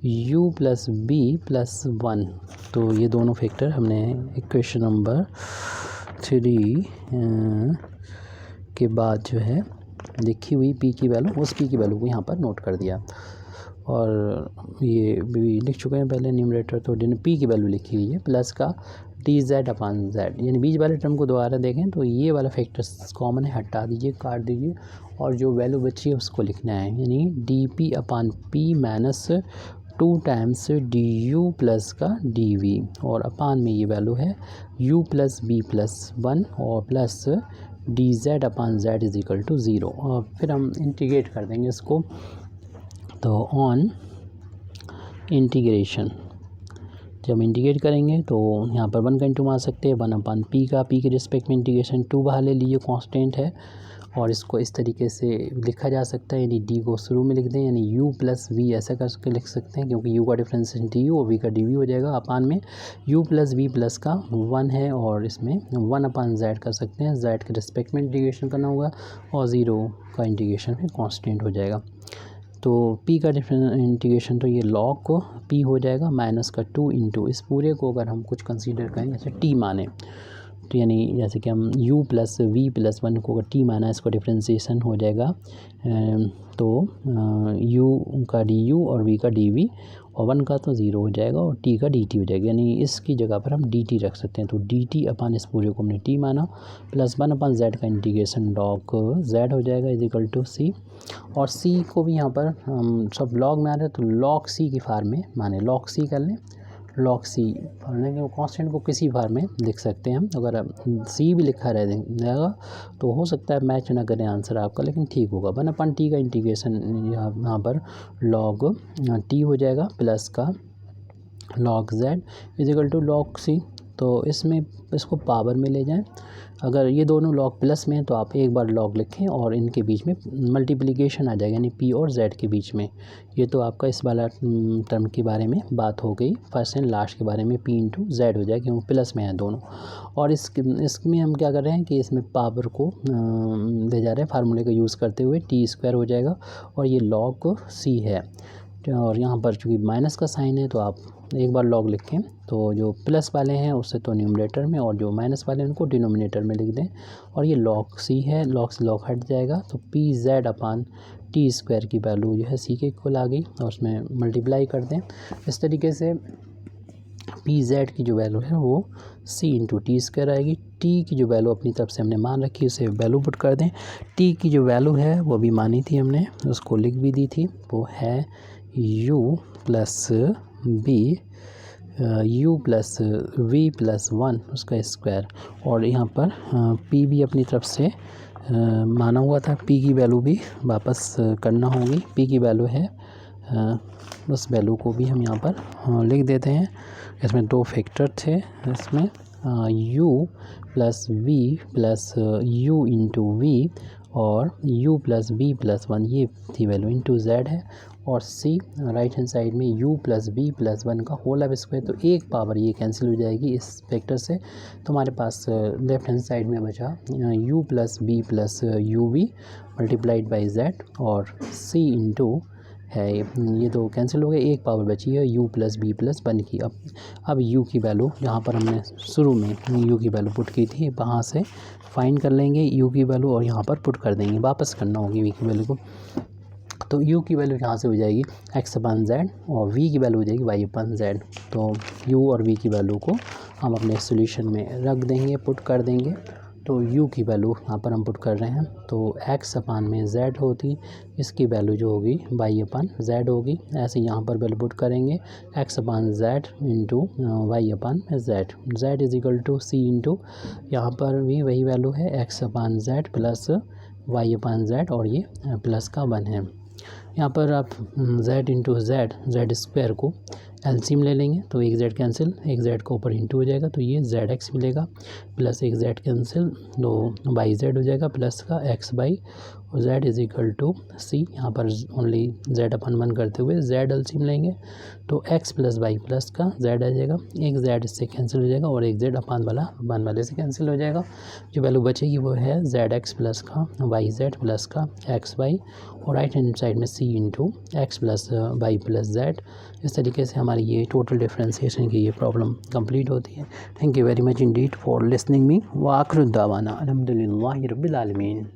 u प्लस b प्लस 1। तो ये दोनों फैक्टर हमने इक्वेशन नंबर 3 के बाद जो है लिखी हुई p की वैल्यू, उस p की वैल्यू को यहाँ पर नोट कर दिया और ये भी लिख चुके हैं पहले न्यूमरेटर, तो p की वैल्यू लिखी हुई है प्लस का dz अपान z, यानी बीच वाले टर्म को दोबारा देखें तो ये वाला फैक्टर कॉमन है, हटा दीजिए, काट दीजिए और जो वैल्यू बची है उसको लिखना है, यानी dp अपान p minus 2 times du plus का dv और अपान में ये वैल्यू है u प्लस b प्लस 1 और plus dz upon z is equal to 0। और फिर हम इंटीग्रेट कर देंगे इसको, तो ऑन इंटीग्रेशन जब इंटीग्रेट करेंगे तो यहाँ पर 1 का इंटू मार सकते हैं, 1 अपान p का, p के रिस्पेक्ट में इंटीग्रेशन 2 बाहर ले लीजिए, कांस्टेंट है और इसको इस तरीके से लिखा जा सकता है, यानी d को शुरू में लिख दें, यानी u प्लस v ऐसा करके लिख सकते हैं क्योंकि u का डिफरेंस du और v का dv हो जाएगा। अपान में u प्लस v प्लस का 1 है और इसमें 1 अपान z कर सकते हैं, z के रिस्पेक्ट में इंटीग्रेशन करना होगा और 0 का इंटीग्रेशन फिर कांस्टेंट हो जाएगा। तो p का इंटीग्रेशन तो ये log को p हो जाएगा माइनस का 2 इंटू इस पूरे को अगर हम कुछ कंसीडर करें जैसे t माने, तो यानी जैसे कि हम u प्लस v प्लस 1 को अगर t माना इसको डिफ्रेंसिएशन हो जाएगा, तो u का du और v का dv और 1 का तो 0 हो जाएगा और t का dt हो जाएगा, यानी इसकी जगह पर हम dt रख सकते हैं। तो dt अपान इस पूरे को हमने t माना प्लस 1 अपान z का इंटीग्रेशन log z हो जाएगा इज इक्वल टू c, और c को भी यहाँ पर हम सब log में आ रहे हैं तो log c की फार्म में माने log c कर लें, log c कांस्टेंट को किसी बार में लिख सकते हैं हम। अगर c भी लिखा रह जाएगा तो हो सकता है मैच ना करें आंसर आपका, लेकिन ठीक होगा। 1/t का इंटीग्रेशन यहाँ पर log t हो जाएगा प्लस का log z is equal to log c। तो इसमें इसको पावर में ले जाएं। अगर ये दोनों लॉग प्लस में हैं तो आप एक बार लॉग लिखें और इनके बीच में मल्टीप्लिकेशन आ जाएगा, यानी p और z के बीच में। ये तो आपका इस वाला टर्म के बारे में बात हो गई। फर्स्ट एंड लास्ट के बारे में p इंटू जेड हो जाएगा क्योंकि प्लस में है दोनों। और इसमें हम क्या कर रहे हैं कि इसमें पावर को ले जा रहे हैं फार्मूले का यूज़ करते हुए। t² हो जाएगा और ये log c है। और यहाँ पर चूँकि माइनस का साइन है तो आप एक बार लॉग लिखें। तो जो प्लस वाले हैं उससे तो न्यूमरेटर में, और जो माइनस वाले हैं उनको डिनोमिनेटर में लिख दें। और ये log c है, log से log हट जाएगा तो pz/t² की वैल्यू जो है c के इक्वल आ गई और उसमें मल्टीप्लाई कर दें। इस तरीके से pz की जो वैल्यू है वो c इंटू t² आएगी। t की जो वैल्यू अपनी तरफ से हमने मान रखी उसे वैल्यू पुट कर दें। t की जो वैल्यू है वो भी मानी थी हमने, उसको लिख भी दी थी, वो है u प्लस v प्लस 1 उसका स्क्वायर। और यहाँ पर p भी अपनी तरफ से माना हुआ था, p की वैल्यू भी वापस करना होगी। p की वैल्यू है उस वैल्यू को भी हम यहाँ पर लिख देते हैं। इसमें दो फैक्टर थे, इसमें u plus v plus u into v और u प्लस v प्लस 1 ये थी वैल्यू इंटू z है। और c राइट हैंड साइड में u प्लस v प्लस 1 का होल ऑफ स्क्वायर। तो एक पावर ये कैंसिल हो जाएगी इस फैक्टर से, तो हमारे पास लेफ्ट हैंड साइड में बचा u plus v plus uv multiplied by z और c इंटू है ये तो कैंसिल हो गए, एक पावर बची है u प्लस b प्लस 1 की। अब u की वैल्यू जहाँ पर हमने शुरू में u की वैल्यू पुट की थी वहाँ से फाइंड कर लेंगे u की वैल्यू और यहाँ पर पुट कर देंगे, वापस करना होगी v की वैल्यू को। तो u की वैल्यू यहाँ से हो जाएगी x/z और v की वैल्यू हो जाएगी y/z। तो u और v की वैल्यू को हम अपने सॉल्यूशन में रख देंगे, पुट कर देंगे। तो u की वैल्यू यहाँ पर हम पुट कर रहे हैं तो x/z होती, इसकी वैल्यू जो होगी y/z होगी। ऐसे यहाँ पर वैल्यू पुट करेंगे x/z into y/z। z is equal to c into यहाँ पर भी वही वैल्यू है x/z प्लस y/z और ये प्लस का 1 है। यहाँ पर आप z इंटू z² को एलसीएम ले लेंगे तो एक z कैंसिल, एक z को ऊपर इंटू हो जाएगा तो ये zx मिलेगा प्लस एक z कैंसिल तो yz हो जाएगा प्लस का x/, और z is equal to c। यहाँ पर ओनली z/1 करते हुए z एलसीएम लेंगे तो x प्लस y प्लस का z आ जाएगा, एक z इससे कैंसिल हो जाएगा और एक z अपान वाला 1 वाले से कैंसिल हो जाएगा। जो वैल्यू बचेगी वो है zx प्लस का yz प्लस का xy और राइट हैंड साइड में c into x plus y plus z। इस तरीके से हमारी ये टोटल डिफरेंशिएशन की ये प्रॉब्लम कंप्लीट होती है। Thank you very much Indeed for listening me. व आखिर दावाना अल्हम्दुलिल्लाहि रब्बिल आलमीन।